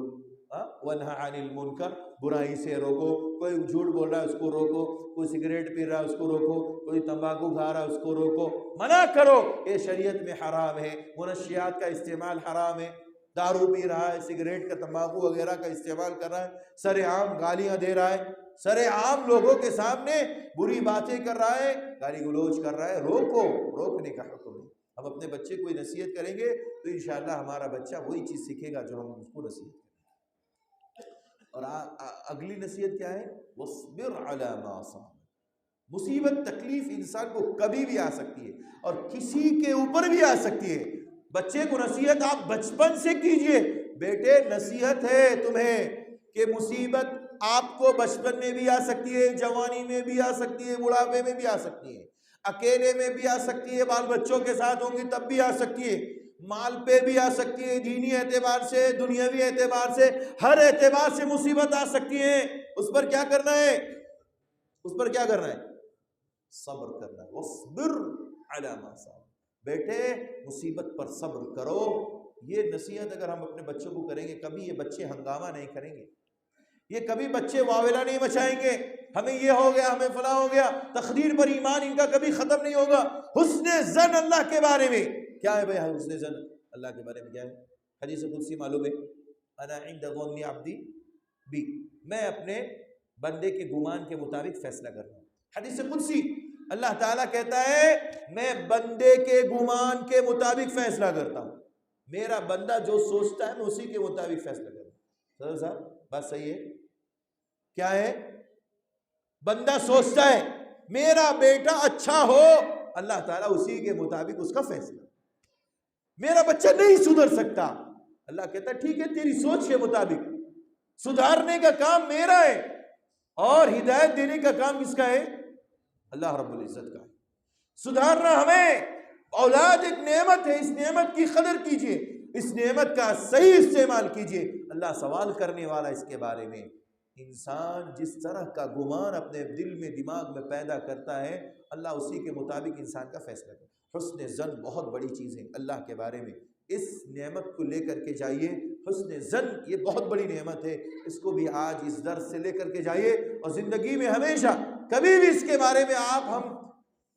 وَنْهَ عَنِ الْمُنْكَرِ، برائی سے روکو، کوئی جھوٹ بول رہا ہے اس کو روکو، کوئی سگریٹ پی رہا ہے اس کو روکو، کوئی تمباکو کھا رہا ہے اس کو روکو، منع کرو، یہ شریعت میں حرام ہے، منشیات کا استعمال حرام ہے، دارو پی رہا ہے، سگریٹ کا، تمباکو وغیرہ کا استعمال کر رہا ہے، سر عام گالیاں دے رہا ہے، سر عام لوگوں کے سامنے بری باتیں کر رہا ہے، گالی گلوچ کر رہا ہے، روکو، روکنے کا حکم ہے۔ ہم اپنے بچے کو نصیحت کریں گے تو انشاءاللہ ہمارا بچہ وہی چیز سیکھے گا جو ہم اس کو نصیحت کریں۔ اور اگلی نصیحت کیا ہے؟ وَاصْبِرْ عَلَى مَا أَصَابَكَ، مصیبت تکلیف انسان کو کبھی بھی آ سکتی ہے اور کسی کے اوپر بھی آ سکتی ہے۔ بچے کو نصیحت آپ بچپن سے کیجئے، بیٹے نصیحت ہے تمہیں کہ مصیبت آپ کو بچپن میں بھی آ سکتی ہے، جوانی میں بھی آ سکتی ہے، بڑھاپے میں بھی آ سکتی ہے، اکیلے میں بھی آ سکتی ہے، بال بچوں کے ساتھ ہوں گی تب بھی آ سکتی ہے، مال پہ بھی آ سکتی ہے، دینی اعتبار سے، دنیاوی اعتبار سے، ہر اعتبار سے مصیبت آ سکتی ہے۔ اس پر کیا کرنا ہے؟ اس پر کیا کرنا ہے؟ صبر کرنا ہے۔ وَاصْبِرْ عَلَى مَا أَصَابَكَ، بیٹے مصیبت پر صبر کرو۔ یہ نصیحت اگر ہم اپنے بچوں کو کریں گے، کبھی یہ بچے ہنگامہ نہیں کریں گے، یہ کبھی بچے واویلا نہیں مچائیں گے، ہمیں یہ ہو گیا، ہمیں فلاں ہو گیا، تقدیر پر ایمان ان کا کبھی ختم نہیں ہوگا۔ حسن ظن اللہ کے بارے میں کیا ہے بھائی؟ حسن ظن اللہ کے بارے میں کیا ہے؟ حدیث قدسی معلوم ہے، انا عند ظن عبدی بی، میں اپنے بندے کے گمان کے مطابق فیصلہ کرتا ہوں۔ حدیث قدسی اللہ تعالیٰ کہتا ہے میں بندے کے گمان کے مطابق فیصلہ کرتا ہوں، میرا بندہ جو سوچتا ہے میں اسی کے مطابق فیصلہ کرتا ہوں۔ صاحب بات صحیح ہے؟ کیا ہے؟ بندہ سوچتا ہے میرا بیٹا اچھا ہو، اللہ تعالیٰ اسی کے مطابق اس کا فیصلہ۔ میرا بچہ نہیں سدھر سکتا، اللہ کہتا ہے ٹھیک ہے تیری سوچ کے مطابق، سدھارنے کا کام میرا ہے اور ہدایت دینے کا کام کس کا ہے؟ اللہ رب العزت کا ہے۔ سدھارنا ہمیں، اولاد ایک نعمت ہے، اس نعمت کی قدر کیجئے، اس نعمت کا صحیح استعمال کیجئے۔ اللہ سوال کرنے والا اس کے بارے میں۔ انسان جس طرح کا گمان اپنے دل میں، دماغ میں پیدا کرتا ہے، اللہ اسی کے مطابق انسان کا فیصلہ کرتا ہے۔ حسن ظن بہت بڑی چیز ہے اللہ کے بارے میں، اس نعمت کو لے کر کے جائیے۔ حسن ظن یہ بہت بڑی نعمت ہے، اس کو بھی آج اس درس سے لے کر کے جائیے، اور زندگی میں ہمیشہ کبھی بھی اس کے بارے میں ہم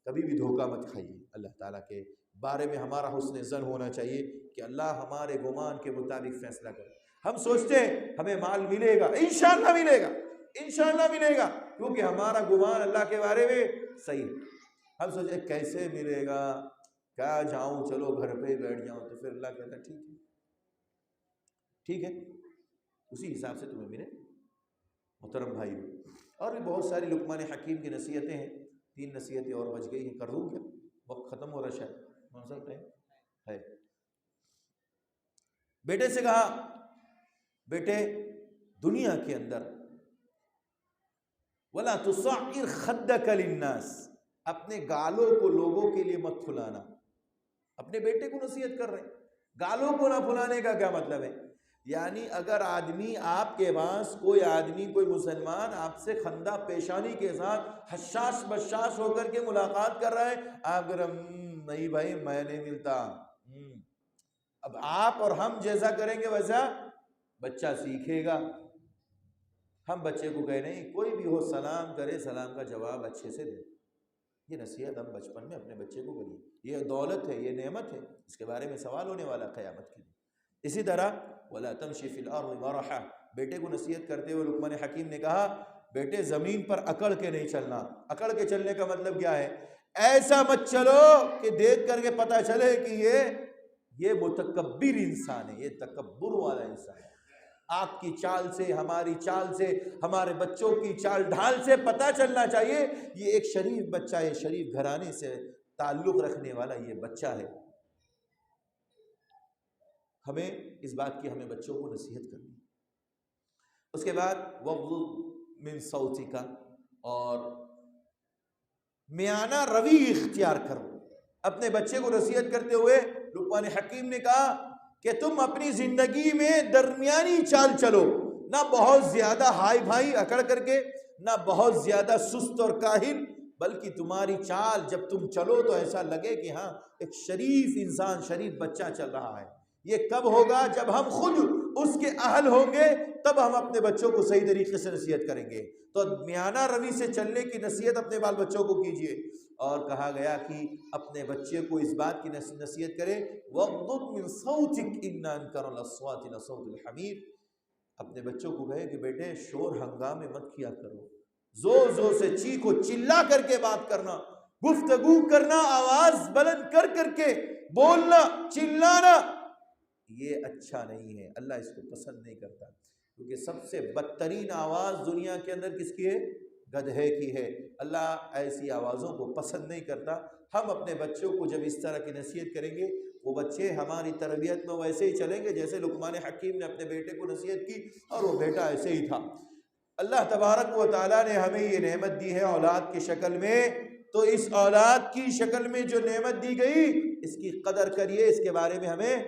کبھی بھی دھوکہ مت کھائیے۔ اللہ تعالیٰ کے بارے میں ہمارا حسن ظن ہونا چاہیے کہ اللہ ہمارے گمان کے مطابق فیصلہ کرے۔ ہم سوچتے ہیں ہمیں مال ملے گا، انشاءاللہ ملے گا، انشاءاللہ ملے گا، کیونکہ ہمارا گمان اللہ کے بارے میں صحیح ہے۔ ہم سوچیں کیسے ملے گا، کیا جاؤں، چلو گھر پہ ہی بیٹھ جاؤں، تو پھر اللہ کہتا ہے ٹھیک ہے، ٹھیک ہے، اسی حساب سے تمہیں ملے۔ محترم بھائی، اور بھی بہت ساری لقمان حکیم کی نصیحتیں ہیں، 3 نصیحتیں اور بچ گئی ہیں، کر دوں کیا؟ وقت ختم ہو رہا شاید، کون سا ٹائم ہے؟ بیٹے سے کہا بیٹے دنیا کے اندر وَلَا تُصَعِّرْ خَدَّكَ لِلنَّاسِ، اپنے گالوں کو لوگوں کے لیے مت پھلانا۔ اپنے بیٹے کو نصیحت کر رہے ہیں، گالوں کو نہ پھلانے کا کیا مطلب ہے؟ یعنی اگر آدمی آپ کے پاس، کوئی آدمی، کوئی مسلمان آپ سے خندہ پیشانی کے ساتھ حشاش بشاش ہو کر کے ملاقات کر رہا ہے، اگر نہیں بھائی میں نہیں ملتا، اب آپ اور ہم جیسا کریں گے ویسا بچہ سیکھے گا۔ ہم بچے کو کہہ نہیں، کوئی بھی ہو سلام کرے، سلام کا جواب اچھے سے دے۔ یہ نصیحت ہم بچپن میں اپنے بچے کو کریے، یہ دولت ہے، یہ نعمت ہے، اس کے بارے میں سوال ہونے والا قیامت کے دن۔ اسی طرح وَلَا تَمْشِ فِي الْأَرْضِ مَرَحًا، بیٹے کو نصیحت کرتے ہوئے لقمان حکیم نے کہا بیٹے زمین پر اکڑ کے نہیں چلنا۔ اکڑ کے چلنے کا مطلب کیا ہے؟ ایسا مت چلو کہ دیکھ کر کے پتہ چلے کہ یہ متکبر انسان ہے، یہ تکبر والا انسان ہے۔ آپ کی چال سے، ہماری چال سے، ہمارے بچوں کی چال ڈھال سے پتہ چلنا چاہیے یہ ایک شریف بچہ ہے، شریف گھرانے سے تعلق رکھنے والا یہ بچہ ہے۔ ہمیں اس بات کی ہمیں بچوں کو نصیحت کرنی۔ اس کے بعد وَغْضُضْ مِن صَوْتِكَ، اور میانہ روی اختیار کرو۔ اپنے بچے کو نصیحت کرتے ہوئے لقمان حکیم نے کہا کہ تم اپنی زندگی میں درمیانی چال چلو، نہ بہت زیادہ ہائی بھائی اکڑ کر کے، نہ بہت زیادہ سست اور کاہل، بلکہ تمہاری چال جب تم چلو تو ایسا لگے کہ ہاں ایک شریف انسان، شریف بچہ چل رہا ہے۔ یہ کب ہوگا؟ جب ہم خود اس کے اہل ہوں گے، تب ہم اپنے بچوں کو صحیح طریقے سے نصیحت کریں گے۔ تو میانہ روی سے چلنے کی نصیحت اپنے بال بچوں کو کیجیے۔ اور کہا گیا کہ اپنے بچے کو اس بات کی نصیحت کرے وَغْضُضْ مِن صَوْتِكَ إِنَّ أَنكَرَ الْأَصْوَاتِ لَصَوْتُ الْحَمِيرِ، اپنے بچوں کو کہے کہ بیٹے شور ہنگامے مت کیا کرو، زور زور سے چیخو چلا کر کے بات کرنا، گفتگو کرنا، آواز بلند کر کر کے بولنا، چلانا، یہ اچھا نہیں ہے، اللہ اس کو پسند نہیں کرتا۔ کیونکہ سب سے بدترین آواز دنیا کے اندر کس کی ہے؟ گدھے کی ہے۔ اللہ ایسی آوازوں کو پسند نہیں کرتا۔ ہم اپنے بچوں کو جب اس طرح کی نصیحت کریں گے، وہ بچے ہماری تربیت میں ویسے ہی چلیں گے جیسے لقمان حکیم نے اپنے بیٹے کو نصیحت کی، اور وہ بیٹا ایسے ہی تھا۔ اللہ تبارک و تعالیٰ نے ہمیں یہ نعمت دی ہے اولاد کی شکل میں، تو اس اولاد کی شکل میں جو نعمت دی گئی اس کی قدر کریے، اس کے بارے میں ہمیں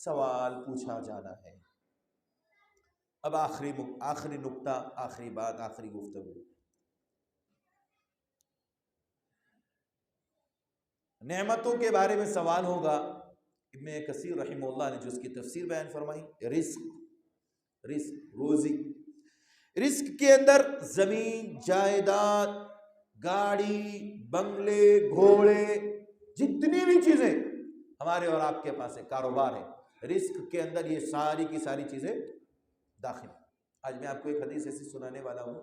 سوال پوچھا جانا ہے۔ اب آخری نقطہ، آخری بات، آخری گفتگو، نعمتوں کے بارے میں سوال ہوگا۔ ابن کثیر رحمہ اللہ نے جو اس کی تفسیر بیان فرمائی، رزق، روزی، رزق کے اندر زمین، جائیداد، گاڑی، بنگلے، گھوڑے، جتنی بھی چیزیں ہمارے اور آپ کے پاس ہے، کاروبار ہے، رزق کے اندر یہ ساری کی ساری چیزیں داخل۔ آج میں آپ کو ایک حدیث ایسی سنانے والا ہوں،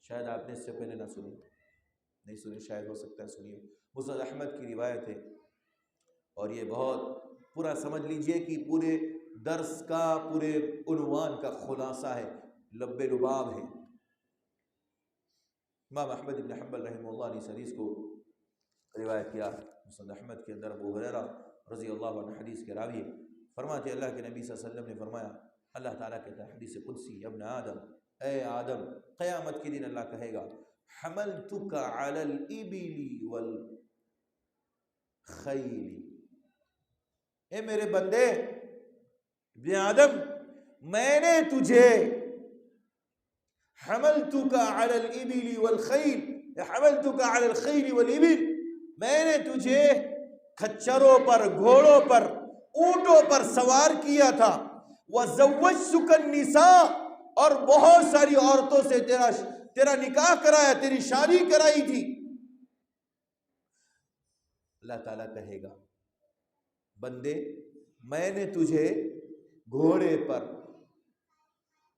شاید آپ نے اس سے پہلے نہ سنی، نہیں سنی، شاید ہو سکتا ہے سنی۔ مسند احمد کی روایت ہے، اور یہ بہت پورا سمجھ لیجئے کہ پورے درس کا، پورے عنوان کا خلاصہ ہے، لب لباب ہے۔ امام احمد بن حنبل رحمہ اللہ نے اس حدیث کو روایت کیا۔ مسند احمد کے اندر ابو ہریرہ رضی اللہ عنہ حدیث کے راوی فرماتے ہیں اللہ کے نبی صلی اللہ علیہ وسلم نے فرمایا، اللہ تعالیٰ کہتا ہے حدیث قدسی، یا ابن آدم، اے آدم، قیامت کے دن اللہ کہے گا حملتک علی الابل والخیل، اے میرے بندے، ابن آدم، میں نے تجھے حملتک علی الابل والخیل، حملتک علی الخیل والابل، میں نے تجھے کھچروں پر، گھوڑوں پر، اونٹوں پر سوار کیا تھا، وَزَوَّجْتُكَ النِّسَاءَ، اور بہت ساری عورتوں سے تیرا نکاح کرایا، تیری شادی کرائی تھی۔ اللہ تعالیٰ کہے گا بندے، میں نے تجھے گھوڑے پر،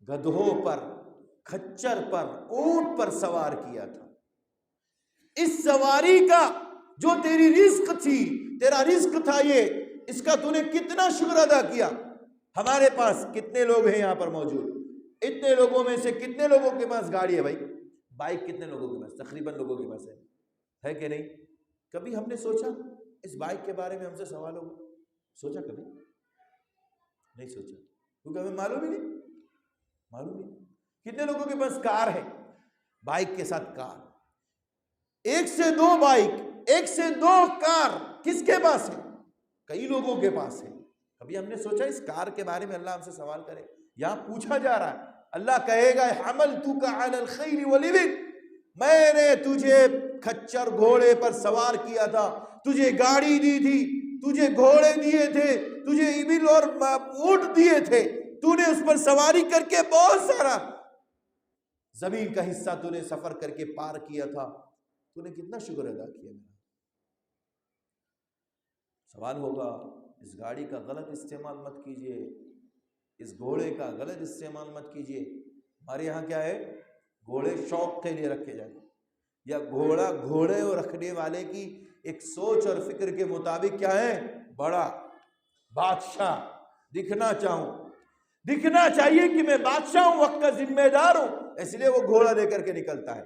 گدھوں پر، کھچر پر، اونٹ پر سوار کیا تھا، اس سواری کا جو تیری رزق تھی، تیرا رزق تھا یہ، اس کا تو نے کتنا شکر ادا کیا۔ ہمارے پاس کتنے لوگ ہیں یہاں پر موجود؟ اتنے لوگوں میں سے کتنے لوگوں کے پاس گاڑی ہے بھائی؟ بائک کتنے لوگوں کے پاس؟ تقریباً لوگوں کے پاس ہے کہ نہیں؟ کبھی ہم نے سوچا اس بائک کے بارے میں ہم سے سوال ہوگا؟ سوچا کبھی؟ نہیں سوچا، کیونکہ ہمیں معلوم ہی نہیں۔ کتنے لوگوں کے پاس کار ہے؟ بائک کے ساتھ کار، ایک سے دو بائک، ایک سے دو کار، کس کے پاس ہے؟ کئی لوگوں کے پاس ہے۔ کبھی ہم نے سوچا اس کار کے بارے میں اللہ ہم سے سوال کرے؟ یہاں پوچھا جا رہا ہے، اللہ کہے گا حملتک علی الخیل والابل، میں نے تجھے کھچر گھوڑے پر سوار کیا تھا، تجھے گاڑی دی تھی، تجھے گھوڑے دیے تھے، تجھے ابل اور اونٹ دیے تھے، تو نے اس پر سواری کر کے بہت سارا زمین کا حصہ تو نے سفر کر کے پار کیا تھا، تو نے کتنا شکر ادا کیا میرا۔ سوال ہوگا اس گاڑی کا غلط استعمال مت کیجئے، اس گھوڑے کا غلط استعمال مت کیجیے. ہمارے یہاں کیا ہے، گھوڑے شوق کے لیے رکھے جاتے ہیں، یا گھوڑا گھوڑے اور رکھنے والے کی ایک سوچ اور فکر کے مطابق کیا ہے، بڑا بادشاہ دکھنا چاہیے کہ میں بادشاہ ہوں، وقت کا ذمہ دار ہوں، اس لیے وہ گھوڑا لے کر کے نکلتا ہے.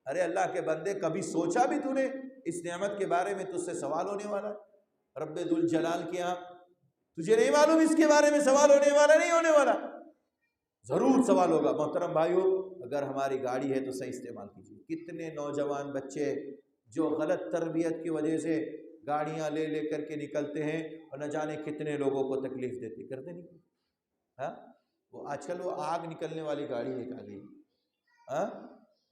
ارے اللہ کے بندے، کبھی سوچا بھی تو نے اس نعمت کے بارے میں؟ تجھ سے سوال ہونے والا ہے رب ذوالجلال کے یہاں. تجھے نہیں معلوم اس کے بارے میں سوال ہونے والا نہیں ہونے والا؟ ضرور سوال ہوگا. محترم بھائیو، اگر ہماری گاڑی ہے تو صحیح استعمال کیجیے. کتنے نوجوان بچے جو غلط تربیت کی وجہ سے گاڑیاں لے لے کر کے نکلتے ہیں اور نہ جانے کتنے لوگوں کو تکلیف دیتے کرتے نہیں. ہاں، وہ آج کل وہ آگ نکلنے والی گاڑی ایک آ گئی. ہاں،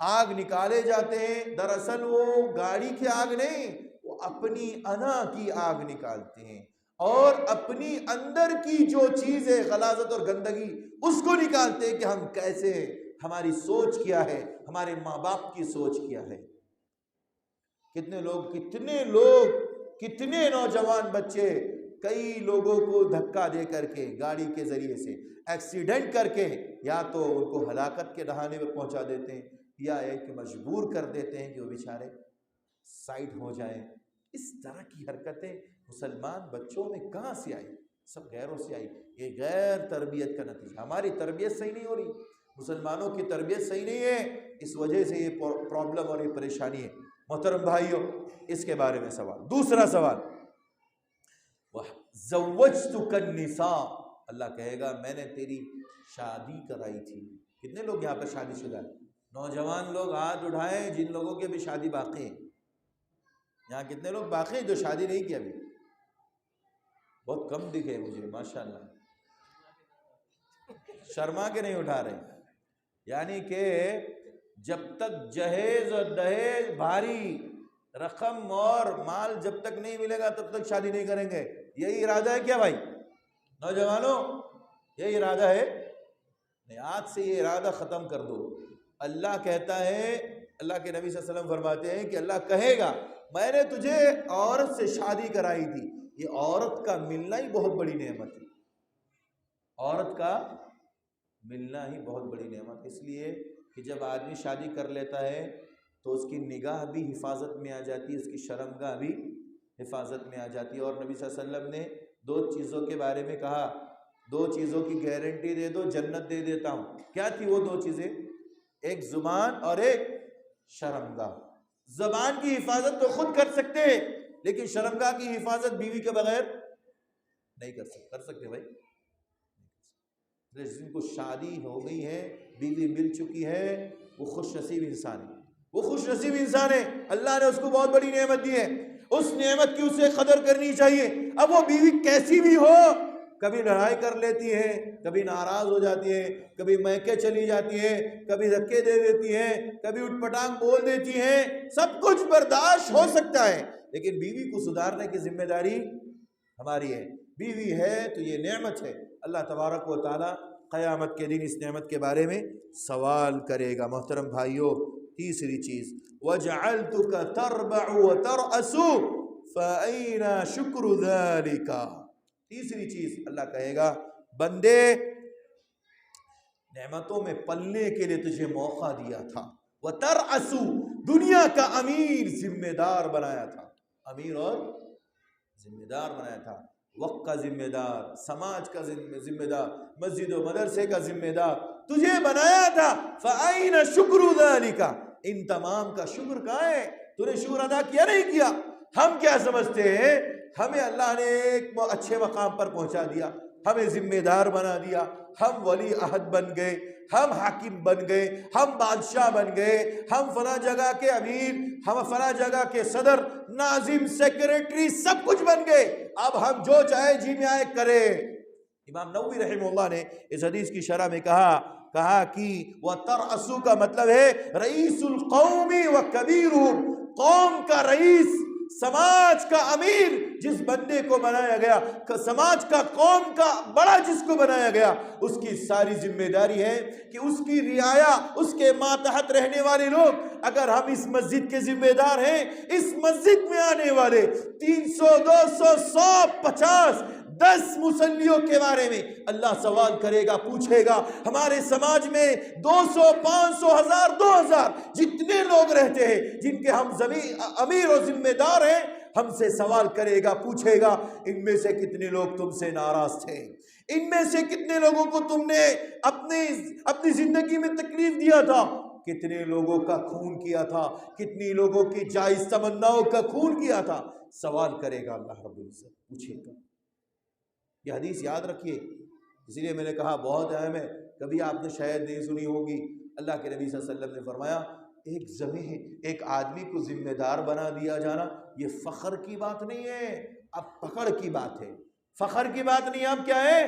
آگ نکالے جاتے ہیں، دراصل وہ گاڑی کی آگ نہیں، وہ اپنی انا کی آگ نکالتے ہیں، اور اپنی اندر کی جو چیز ہے، غلاظت اور گندگی، اس کو نکالتے ہیں کہ ہم کیسے ہیں، ہماری سوچ کیا ہے، ہمارے ماں باپ کی سوچ کیا ہے. کتنے لوگ کتنے نوجوان بچے کئی لوگوں کو دھکا دے کر کے، گاڑی کے ذریعے سے ایکسیڈنٹ کر کے، یا تو ان کو ہلاکت کے دہانے پر پہنچا دیتے ہیں، یا ایک مجبور کر دیتے ہیں کہ وہ بیچارے سائڈ ہو جائیں. اس طرح کی حرکتیں مسلمان بچوں میں کہاں سے آئی؟ سب غیروں سے آئی. یہ غیر تربیت کا نتیجہ. ہماری تربیت صحیح نہیں ہو رہی، مسلمانوں کی تربیت صحیح نہیں ہے، اس وجہ سے یہ پرابلم اور یہ پریشانی ہے. محترم بھائیوں، اس کے بارے میں سوال. دوسرا سوال، زوجتک النساء، اللہ کہے گا میں نے تیری شادی کرائی تھی. کتنے لوگ یہاں پر شادی شدہ ہیں؟ نوجوان لوگ ہاتھ اٹھائیں جن لوگوں کے بھی شادی باقی ہے. یہاں کتنے لوگ باقی ہیں جو شادی نہیں کی ابھی؟ بہت کم دکھے مجھے، ماشاءاللہ. شرما کے نہیں اٹھا رہے. یعنی کہ جب تک جہیز اور دہیج، بھاری رقم اور مال جب تک نہیں ملے گا تب تک شادی نہیں کریں گے. یہی ارادہ ہے کیا بھائی نوجوانوں؟ یہی ارادہ ہے؟ نہیں، آج سے یہ ارادہ ختم کر دو. اللہ کہتا ہے، اللہ کے نبی صلی اللہ علیہ وسلم فرماتے ہیں کہ اللہ کہے گا میں نے تجھے عورت سے شادی کرائی تھی. یہ عورت کا ملنا ہی بہت بڑی نعمت ہے. عورت کا ملنا ہی بہت بڑی نعمت، اس لیے کہ جب آدمی شادی کر لیتا ہے تو اس کی نگاہ بھی حفاظت میں آ جاتی ہے، اس کی شرمگاہ بھی حفاظت میں آ جاتی ہے. اور نبی صلی اللہ علیہ وسلم نے 2 چیزوں کے بارے میں کہا، 2 چیزوں کی گارنٹی دے دو جنت دے دیتا ہوں. کیا تھی وہ 2 چیزیں؟ ایک زبان اور ایک شرمگاہ. زبان کی حفاظت تو خود کر سکتے ہیں، لیکن شرمگاہ کی حفاظت بیوی کے بغیر نہیں کر سکتے بھائی. جن کو شادی ہو گئی ہے، بیوی مل چکی ہے، وہ خوش نصیب انسان ہے. اللہ نے اس کو بہت بڑی نعمت دی ہے، اس نعمت کی اسے قدر کرنی چاہیے. اب وہ بیوی کیسی بھی ہو، کبھی لڑائی کر لیتی ہے، کبھی ناراض ہو جاتی ہے، کبھی میکے چلی جاتی ہے، کبھی دھکے دے دیتی ہے، کبھی اٹھ پٹانگ بول دیتی ہے، سب کچھ برداشت ہو سکتا ہے، لیکن بیوی کو سدھارنے کی ذمہ داری ہماری ہے. بیوی ہے تو یہ نعمت ہے. اللہ تبارک و تعالی قیامت کے دن اس نعمت کے بارے میں سوال کرے گا. محترم بھائیوں، تیسری چیز، وَجَعَلْتُكَ تَرْبَعُ وَتَرْأَسُ فَأَيْنَ شُكْرُ ذَلِكَ. تیسری چیز اللہ کہے گا بندے، نعمتوں میں پلنے کے لیے تجھے موقع دیا تھا. وَتَرْأَسُ، دنیا کا امیر ذمہ دار بنایا تھا، امیر اور ذمہ دار بنایا تھا، وقت کا ذمہ دار، سماج کا ذمہ دار، مسجد و مدرسے کا ذمہ دار تجھے بنایا تھا. فَأَيْنَ شُكْرُ ذَلِكَ، ان تمام کا شکر کہاں ہے؟ تو نے شکر ادا کیا نہیں کیا؟ ہم کیا سمجھتے ہیں؟ ہمیں اللہ نے ایک اچھے مقام پر پہنچا دیا، ہمیں ذمہ دار بنا دیا، ہم ولی عہد بن گئے، ہم حاکم بن گئے، ہم بادشاہ بن گئے، ہم فلاں جگہ کے امیر، ہم فلاں جگہ کے صدر، ناظم، سیکریٹری، سب کچھ بن گئے، اب ہم جو چاہے جی میں آئے کرے. امام نووی رحمہ اللہ نے اس حدیث کی شرح میں کہا کہ وَتَرْأَسُ کا مطلب ہے رئیس القوم وَكَبِيرُهُمْ، قوم کا رئیس، سماج کا امیر جس بندے کو بنایا گیا، سماج کا، قوم کا بڑا جس کو بنایا گیا، اس کی ساری ذمہ داری ہے کہ اس کی رعایا، اس کے ماتحت رہنے والے لوگ، اگر ہم اس مسجد کے ذمہ دار ہیں، اس مسجد میں آنے والے 300 200 100 50 10 مصلیوں کے بارے میں اللہ سوال کرے گا، پوچھے گا۔ ہمارے سماج میں 200 500 1000 2000 جتنے لوگ رہتے ہیں جن کے ہم امیر اور ذمہ دار ہیں، ہم سے سوال کرے گا، پوچھے گا ان میں سے کتنے لوگ تم سے ناراض تھے، ان میں سے کتنے لوگوں کو تم نے اپنی زندگی میں تکلیف دیا تھا، کتنے لوگوں کا خون کیا تھا، کتنی لوگوں کی جائز تمناؤں کا خون کیا تھا۔ سوال کرے گا اللہ رب العزت، پوچھے گا۔ یہ حدیث یاد رکھیے، اسی لیے میں نے کہا بہت اہم ہے، کبھی آپ نے شاید نہیں سنی ہوگی۔ اللہ کے نبی صلی اللہ علیہ وسلم نے فرمایا ایک آدمی کو ذمہ دار بنا دیا جانا یہ فخر کی بات نہیں ہے، اب پکڑ کی بات ہے، فخر کی بات نہیں، اب کیا ہے؟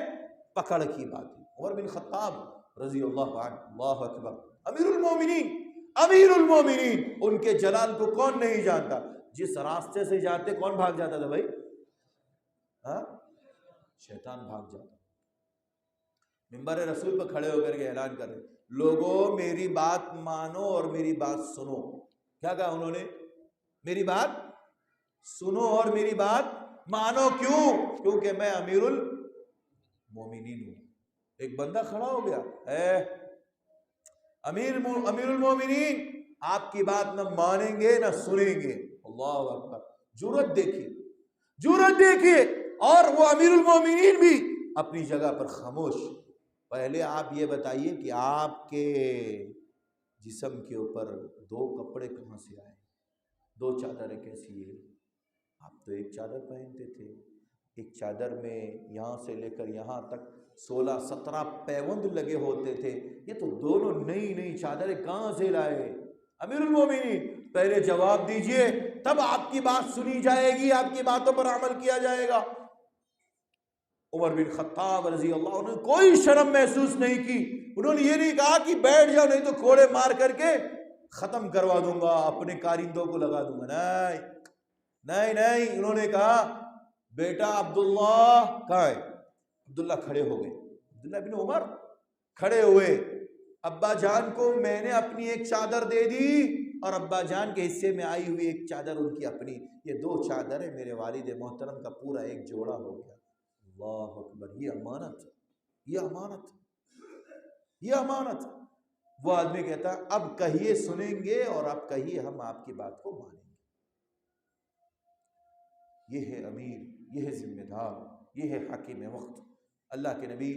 پکڑ کی بات ہے۔ عمر بن خطاب رضی اللہ عنہ، اللہ اکبر، امیر المومنین، ان کے جلال کو کون نہیں جانتا؟ جس راستے سے جاتے کون بھاگ جاتا تھا بھائی؟ ہاں، شیطان بھاگ جاتا۔ منبر رسول پر کھڑے ہو کر کے اعلان کر رہے، لوگوں میری بات مانو اور میری بات سنو۔ کیا کہا انہوں نے؟ میری بات سنو اور میری بات مانو۔ کیوں؟ کیونکہ میں امیر المومنین ہوں۔ ایک بندہ کھڑا ہو گیا، امیر المومنین، آپ کی بات نہ مانیں گے نہ سنیں گے۔ اللہ اکبر، جرأت دیکھیے، اور وہ امیر المومنین بھی اپنی جگہ پر خاموش۔ پہلے آپ یہ بتائیے کہ آپ کے جسم کے اوپر 2 کپڑے کہاں سے آئے؟ 2 چادریں کیسی ہیں؟ آپ تو ایک چادر پہنتے تھے، ایک چادر میں یہاں سے لے کر یہاں تک 16-17 پیوند لگے ہوتے تھے، یہ تو دونوں نئی چادریں کہاں سے لائے؟ امیر المومنین پہلے جواب دیجئے، تب آپ کی بات سنی جائے گی، آپ کی باتوں پر عمل کیا جائے گا۔ عمر بن خطاب رضی اللہ عنہ نے کوئی شرم محسوس نہیں کی، انہوں نے یہ نہیں کہا کہ بیٹھ جاؤ نہیں تو کوڑے مار کر کے ختم کروا دوں گا، اپنے کارندوں کو لگا دوں گا، نہیں، انہوں نے کہا بیٹا عبداللہ کہاں ہے؟ عبداللہ کھڑے ہو گئے، عبداللہ بن عمر کھڑے ہوئے، ابا جان کو میں نے اپنی ایک چادر دے دی اور ابا جان کے حصے میں آئی ہوئی ایک چادر ان کی اپنی، یہ 2 چادریں میرے والد محترم کا پورا ایک جوڑا ہو گیا۔ اللہ اکبر، یہ امانت۔ وہ آدمی کہتا اب کہیے سنیں گے اور اب کہیے ہم آپ کی بات کو مانیں گے۔ یہ ہے امیر، یہ ہے ذمہ دار، یہ ہے حاکم وقت۔ اللہ کے نبی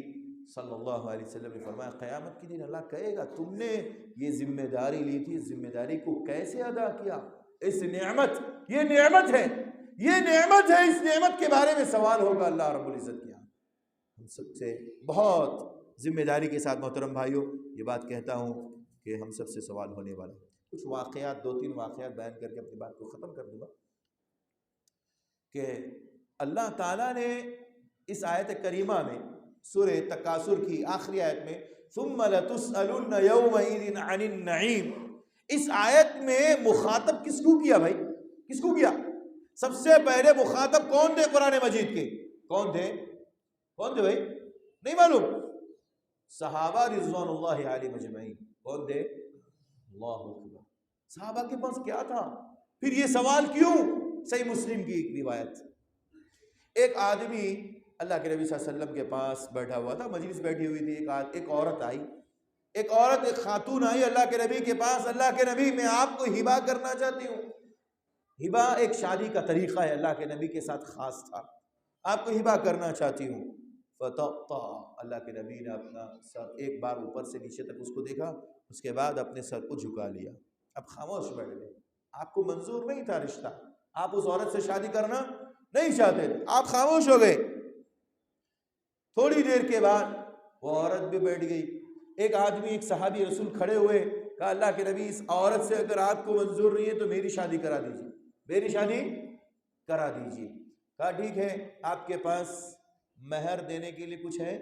صلی اللہ علیہ وسلم نے فرمایا قیامت کے دن اللہ کہے گا تم نے یہ ذمہ داری لی تھی، ذمہ داری کو کیسے ادا کیا؟ اس نعمت، یہ نعمت ہے، اس نعمت کے بارے میں سوال ہوگا اللہ رب العزت کے یہاں۔ ہم سب سے بہت ذمہ داری کے ساتھ محترم بھائیوں یہ بات کہتا ہوں کہ ہم سب سے سوال ہونے والا ہے۔ کچھ واقعات، 2-3 واقعات بیان کر کے اپنی بات کو ختم کر دوں گا کہ اللہ تعالیٰ نے اس آیت کریمہ میں سورہ تکاثر کی آخری آیت میں ثم لتسألن یومئذ عن النعیم، اس آیت میں مخاطب کس کو کیا بھائی؟ کس کو کیا؟ سب سے پہلے مخاطب کون تھے قرآن مجید کے؟ کون تھے بھائی؟ نہیں معلوم؟ صحابہ رضوان اللہ علیہم اجمعین۔ کون تھے؟ اللہ اکبر، صحابہ کے پاس کیا تھا؟ پھر یہ سوال کیوں؟ صحیح مسلم کی ایک روایت، ایک آدمی اللہ کے نبی صلی اللہ علیہ وسلم کے پاس بیٹھا ہوا تھا، مجلس بیٹھی ہوئی تھی، ایک عورت آئی، ایک خاتون آئی اللہ کے نبی کے پاس، اللہ کے نبی میں آپ کو ہبہ کرنا چاہتی ہوں۔ ہبہ ایک شادی کا طریقہ ہے، اللہ کے نبی کے ساتھ خاص تھا، آپ کو ہبہ کرنا چاہتی ہوں۔ فتقطع، اللہ کے نبی نے اپنا سر ایک بار اوپر سے نیچے تک اس کو دیکھا، اس کے بعد اپنے سر کو جھکا لیا، اب خاموش بیٹھ گئے۔ آپ کو منظور نہیں تھا رشتہ، آپ اس عورت سے شادی کرنا نہیں چاہتے تھے، آپ خاموش ہو گئے۔ تھوڑی دیر کے بعد وہ عورت بھی بیٹھ گئی، ایک آدمی، ایک صحابی رسول کھڑے ہوئے، کہا اللہ کے نبی اس عورت سے اگر آپ کو منظور نہیں ہے تو میری شادی کرا دیجیے، میری شادی کرا دیجیے۔ کہا ٹھیک ہے، آپ کے پاس مہر دینے کے لیے کچھ ہے؟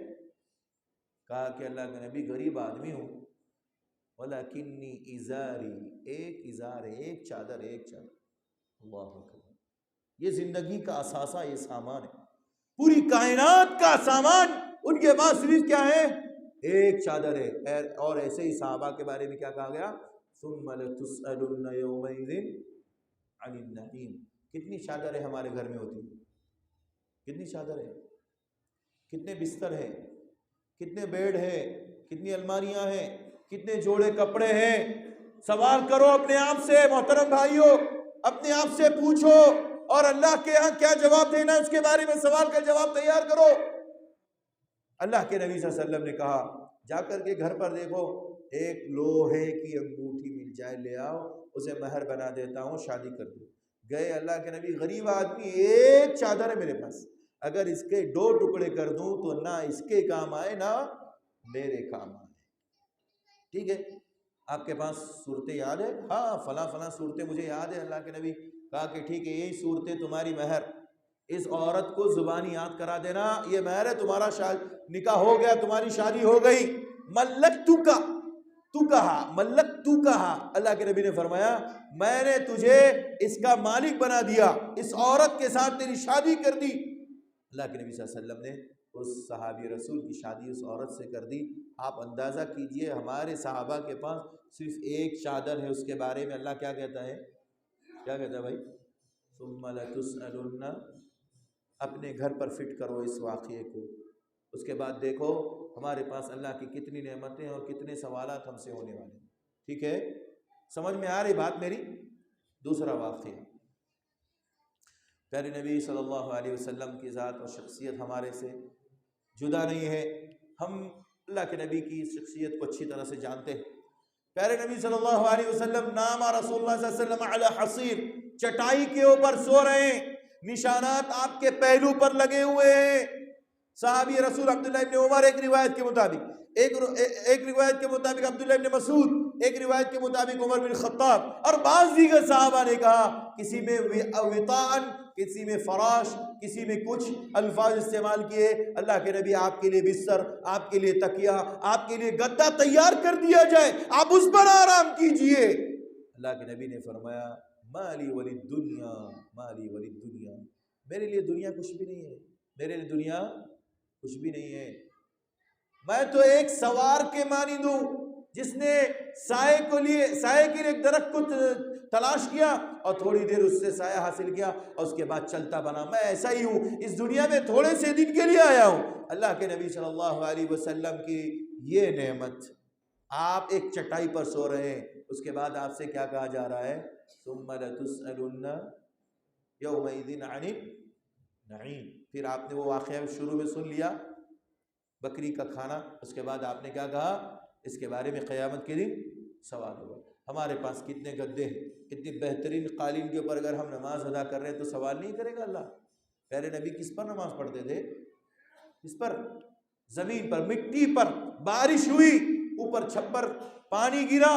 کہا کہ اللہ کے نبی غریب آدمی ہوں، ولیکنی ازاری، ایک ازار ہے، ایک چادر، اللہ اکبر، یہ زندگی کا اثاثہ، یہ سامان ہے، پوری کائنات کا سامان ان کے پاس صرف کیا ہے؟ ایک چادر ہے۔ اور ایسے ہی صحابہ کے بارے میں کیا کہا گیا؟ ثم لتسألن یومئذ عن النعیم۔ کتنی چادریں ہمارے گھر میں ہوتی ہیں؟ کتنی چادریں؟ کتنے بستر ہیں، کتنے بیڈ ہیں، کتنی الماریاں ہیں، کتنے جوڑے کپڑے ہیں. سوال کرو اپنے آپ سے محترم بھائیوں، اپنے آپ سے پوچھو، اور اللہ کے ہاں کیا جواب دینا ہے اس کے بارے میں سوال کا جواب تیار کرو. اللہ کے نبی صلی اللہ علیہ وسلم نے کہا جا کر کے گھر پر دیکھو ایک لوہے کی انگوٹھی مل جائے لے آؤ، اسے مہر بنا دیتا ہوں، شادی کر دو. گئے اللہ کے نبی، غریب آدمی، ایک چادر ہے میرے پاس، اگر اس کے 2 ٹکڑے کر دوں تو نہ اس کے کام آئے نہ میرے کام آئے. ٹھیک ہے، آپ کے پاس صورتیں یاد ہے؟ ہاں فلاں فلاں صورتیں مجھے یاد ہے. اللہ کے نبی کہا کہ ٹھیک ہے، یہی صورتیں تمہاری مہر، اس عورت کو زبانی یاد کرا دینا، یہ مہر ہے تمہارا، نکاح ہو گیا، تمہاری شادی ہو گئی. ملک تو کہا اللہ کے نبی نے فرمایا میں نے تجھے اس کا مالک بنا دیا، اس عورت کے ساتھ تیری شادی کر دی. اللہ کے نبی صلی اللہ علیہ وسلم نے اس صحابی رسول کی شادی اس عورت سے کر دی. آپ اندازہ کیجئے ہمارے صحابہ کے پاس صرف ایک چادر ہے، اس کے بارے میں اللہ کیا کہتا ہے؟ کیا کہتا ہے بھائی؟ ثم لتسألن. اپنے گھر پر فٹ کرو اس واقعے کو، اس کے بعد دیکھو ہمارے پاس اللہ کی کتنی نعمتیں اور کتنے سوالات ہم سے ہونے والے ہیں. ٹھیک ہے، سمجھ میں آ رہی بات میری؟ دوسرا واقعہ، پیارے نبی صلی اللہ علیہ وسلم کی ذات اور شخصیت ہمارے سے جدا نہیں ہے، ہم اللہ کے نبی کی شخصیت کو اچھی طرح سے جانتے ہیں. پیارے نبی صلی اللہ علیہ وسلم نام رسول اللہ صلی اللہ علیہ وسلم علی حصیر، چٹائی کے اوپر سو رہے ہیں، نشانات آپ کے پہلو پر لگے ہوئے ہیں. صحابی رسول عبداللہ ابن عمر ایک روایت کے مطابق، ایک روایت کے مطابق عبداللہ ابن مسعود، ایک روایت کے مطابق عمر بن خطاب، اور بعض دیگر صحابہ نے کہا کسی میں وطاءن، کسی میں فراش، کسی میں کچھ الفاظ استعمال کیے. اللہ کے نبی آپ کے لیے بستر، آپ کے لیے تکیہ، آپ کے لیے گدا تیار کر دیا جائے، آپ اس پر آرام کیجئے. اللہ کے نبی نے فرمایا مالی ولی دنیا، مالی ولی دنیا، میرے لیے دنیا کچھ بھی نہیں ہے، میرے لیے دنیا کچھ بھی نہیں ہے. میں تو ایک سوار کے مانند ہوں جس نے سائے کے لیے ایک درخت کو تلاش کیا اور تھوڑی دیر اس سے سایہ حاصل کیا اور اس کے بعد چلتا بنا. میں ایسا ہی ہوں، اس دنیا میں تھوڑے سے دن کے لیے آیا ہوں. اللہ کے نبی صلی اللہ علیہ وسلم کی یہ نعمت، آپ ایک چٹائی پر سو رہے ہیں، اس کے بعد آپ سے کیا کہا جا رہا ہے؟ ثم لتسألن یومئذ عن النعیم. پھر آپ نے وہ واقعہ شروع میں سن لیا، بکری کا کھانا، اس کے بعد آپ نے کیا کہا؟ اس کے بارے میں قیامت کے دن سوال ہوگا. ہمارے پاس کتنے گدے ہیں، کتنی بہترین قالین کے اوپر اگر ہم نماز ادا کر رہے ہیں تو سوال نہیں کرے گا اللہ؟ پیارے نبی کس پر نماز پڑھتے تھے؟ کس پر؟ زمین پر، مٹی پر. بارش ہوئی، اوپر چھپر پانی گرا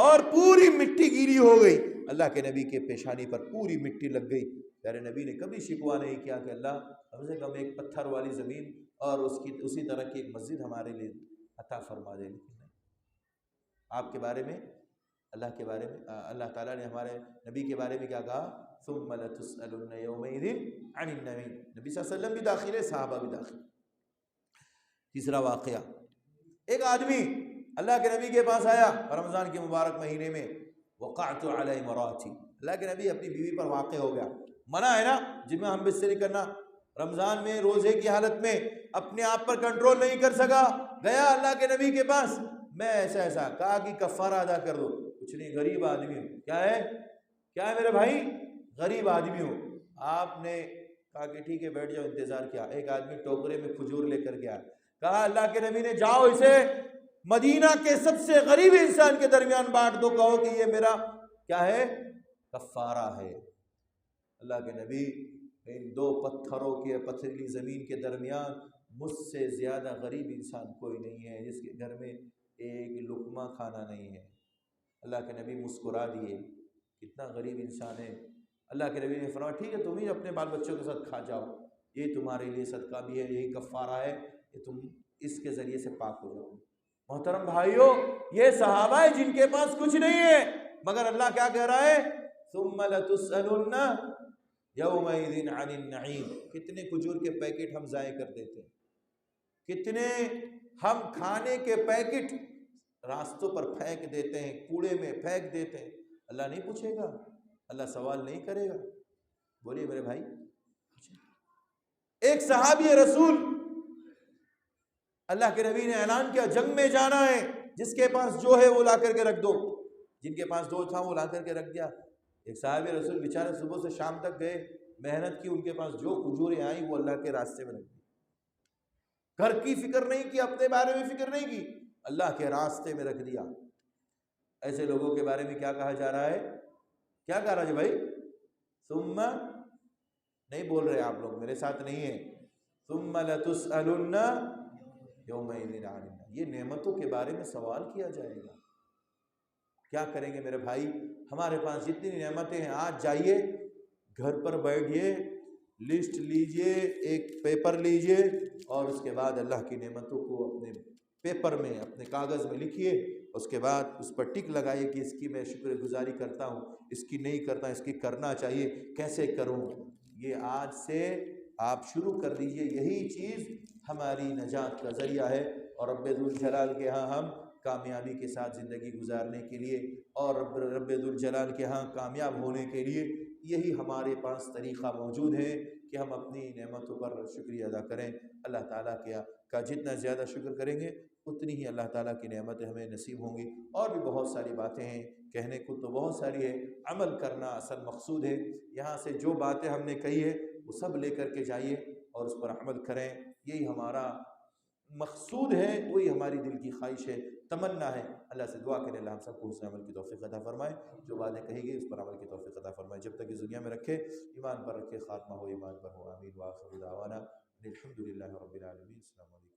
اور پوری مٹی گیلی ہو گئی، اللہ کے نبی کے پیشانی پر پوری مٹی لگ گئی. پیارے نبی نے کبھی شکوہ نہیں کیا کہ اللہ کم سے کم ایک پتھر والی زمین اور اسی طرح کی ایک مسجد ہمارے لیے عطا فرما دے. آپ کے بارے میں، اللہ کے بارے میں، اللہ تعالیٰ نے ہمارے نبی کے بارے میں کیا کہا؟ ثم لتسألن یومئذ عن النعیم. نبی صلی اللہ علیہ وسلم بھی داخل ہے، صحابہ بھی داخل. تیسرا واقعہ، ایک آدمی اللہ کے نبی کے پاس آیا رمضان کے مبارک مہینے میں. وقعت علی امراتی، اللہ کے نبی اپنی بیوی پر واقع ہو گیا. منع ہے نا جن میں ہم بستری کرنا. رمضان میں روزے کی حالت میں اپنے آپ پر کنٹرول نہیں کر سکا، گیا اللہ کے نبی کے پاس، میں ایسا کہا کہ کفارہ ادا کر دو. کچھ نہیں، غریب آدمی ہوں. کیا ہے میرے بھائی؟ غریب آدمی ہوں. آپ نے کہا کہ ٹھیک ہے بیٹھ جاؤ. انتظار کیا. ایک آدمی ٹوکرے میں کھجور لے کر گیا. کہا اللہ کے نبی نے جاؤ اسے مدینہ کے سب سے غریب انسان کے درمیان بانٹ دو، کہو کہ یہ میرا کیا ہے؟ کفارہ ہے. اللہ کے نبی ان 2 پتھروں کے پتھریلی زمین کے درمیان مجھ سے زیادہ غریب انسان کوئی نہیں ہے جس کے گھر میں ایک لقمہ کھانا نہیں ہے. اللہ کے نبی مسکرا دیے، کتنا غریب انسان ہے. اللہ کے نبی نے فرمایا ٹھیک ہے تم ہی اپنے بال بچوں کے ساتھ کھا جاؤ، یہ تمہارے لیے صدقہ بھی ہے، یہی کفارہ ہے کہ تم اس کے ذریعے سے پاک ہو جاؤ. محترم بھائیو، یہ صحابہ ہے جن کے پاس کچھ نہیں ہے، مگر اللہ کیا کہہ رہا ہے؟ ثم لتسألن یومئذ عن النعیم. کتنے کھجور کے پیکٹ ہم ضائع کر دیتے ہیں، کتنے ہم کھانے کے پیکٹ راستوں پر پھینک دیتے ہیں، کوڑے میں پھینک دیتے ہیں. اللہ نہیں پوچھے گا، اللہ سوال نہیں کرے گا. بولیے میرے بھائی. ایک صحابی رسول اللہ کے نبی نے اعلان کیا جنگ میں جانا ہے، جس کے پاس جو ہے وہ لا کر کے رکھ دو۔ جن کے پاس جو تھا وہ لا کر کے رکھ دیا۔ ایک صحابی رسول بیچارے صبح سے شام تک گئے، محنت کی، ان کے پاس جو کھجوریں آئیں وہ اللہ کے راستے میں رکھ دی۔ گھر کی فکر نہیں کی، اپنے بارے میں فکر نہیں کی، اللہ کے راستے میں رکھ دیا۔ ایسے لوگوں کے بارے میں کیا کہا جا رہا ہے؟ کیا کہا رہا ہے بھائی؟ ثم نہیں بول رہے آپ لوگ، میرے ساتھ نہیں ہے۔ ثم لتسألن یومئذ عن النعیم، یہ نعمتوں کے بارے میں سوال کیا جائے گا۔ کیا کریں گے میرے بھائی؟ ہمارے پاس جتنی نعمتیں ہیں، آج جائیے گھر پر بیٹھیے، لسٹ لیجئے، ایک پیپر لیجئے اور اس کے بعد اللہ کی نعمتوں کو اپنے پیپر میں، اپنے کاغذ میں لکھیے، اس کے بعد اس پر ٹک لگائیے کہ اس کی میں شکر گزاری کرتا ہوں، اس کی نہیں کرتا، اس کی کرنا چاہیے، کیسے کروں؟ یہ آج سے آپ شروع کر دیجئے۔ یہی چیز ہماری نجات کا ذریعہ ہے، اور رب ذوالجلال کے ہاں ہم کامیابی کے ساتھ زندگی گزارنے کے لیے اور رب ذوالجلال کے ہاں کامیاب ہونے کے لیے یہی ہمارے پاس طریقہ موجود ہے کہ ہم اپنی نعمتوں پر شکریہ ادا کریں۔ اللہ تعالیٰ کا جتنا زیادہ شکر کریں گے اتنی ہی اللہ تعالیٰ کی نعمتیں ہمیں نصیب ہوں گی۔ اور بھی بہت ساری باتیں ہیں، کہنے کو تو بہت ساری ہے، عمل کرنا اصل مقصود ہے۔ یہاں سے جو باتیں ہم نے کہی ہے وہ سب لے کر کے جائیے اور اس پر عمل کریں، یہی ہمارا مقصود ہے، وہی ہماری دل کی خواہش ہے، تمنا ہے۔ اللہ سے دعا کریں اللہ ہم سب کو حسن عمل کی توفیق عطا فرمائے، جو باتیں کہی گئی اس پر عمل کی توفیق عطا فرمائے، جب تک اس دنیا میں رکھے، ایمان پر رکھے، خاتمہ ہو ایمان پر ہو۔ آمین وآخر دعوانا الحمد للہ رب العالمین۔ السلام علیکم۔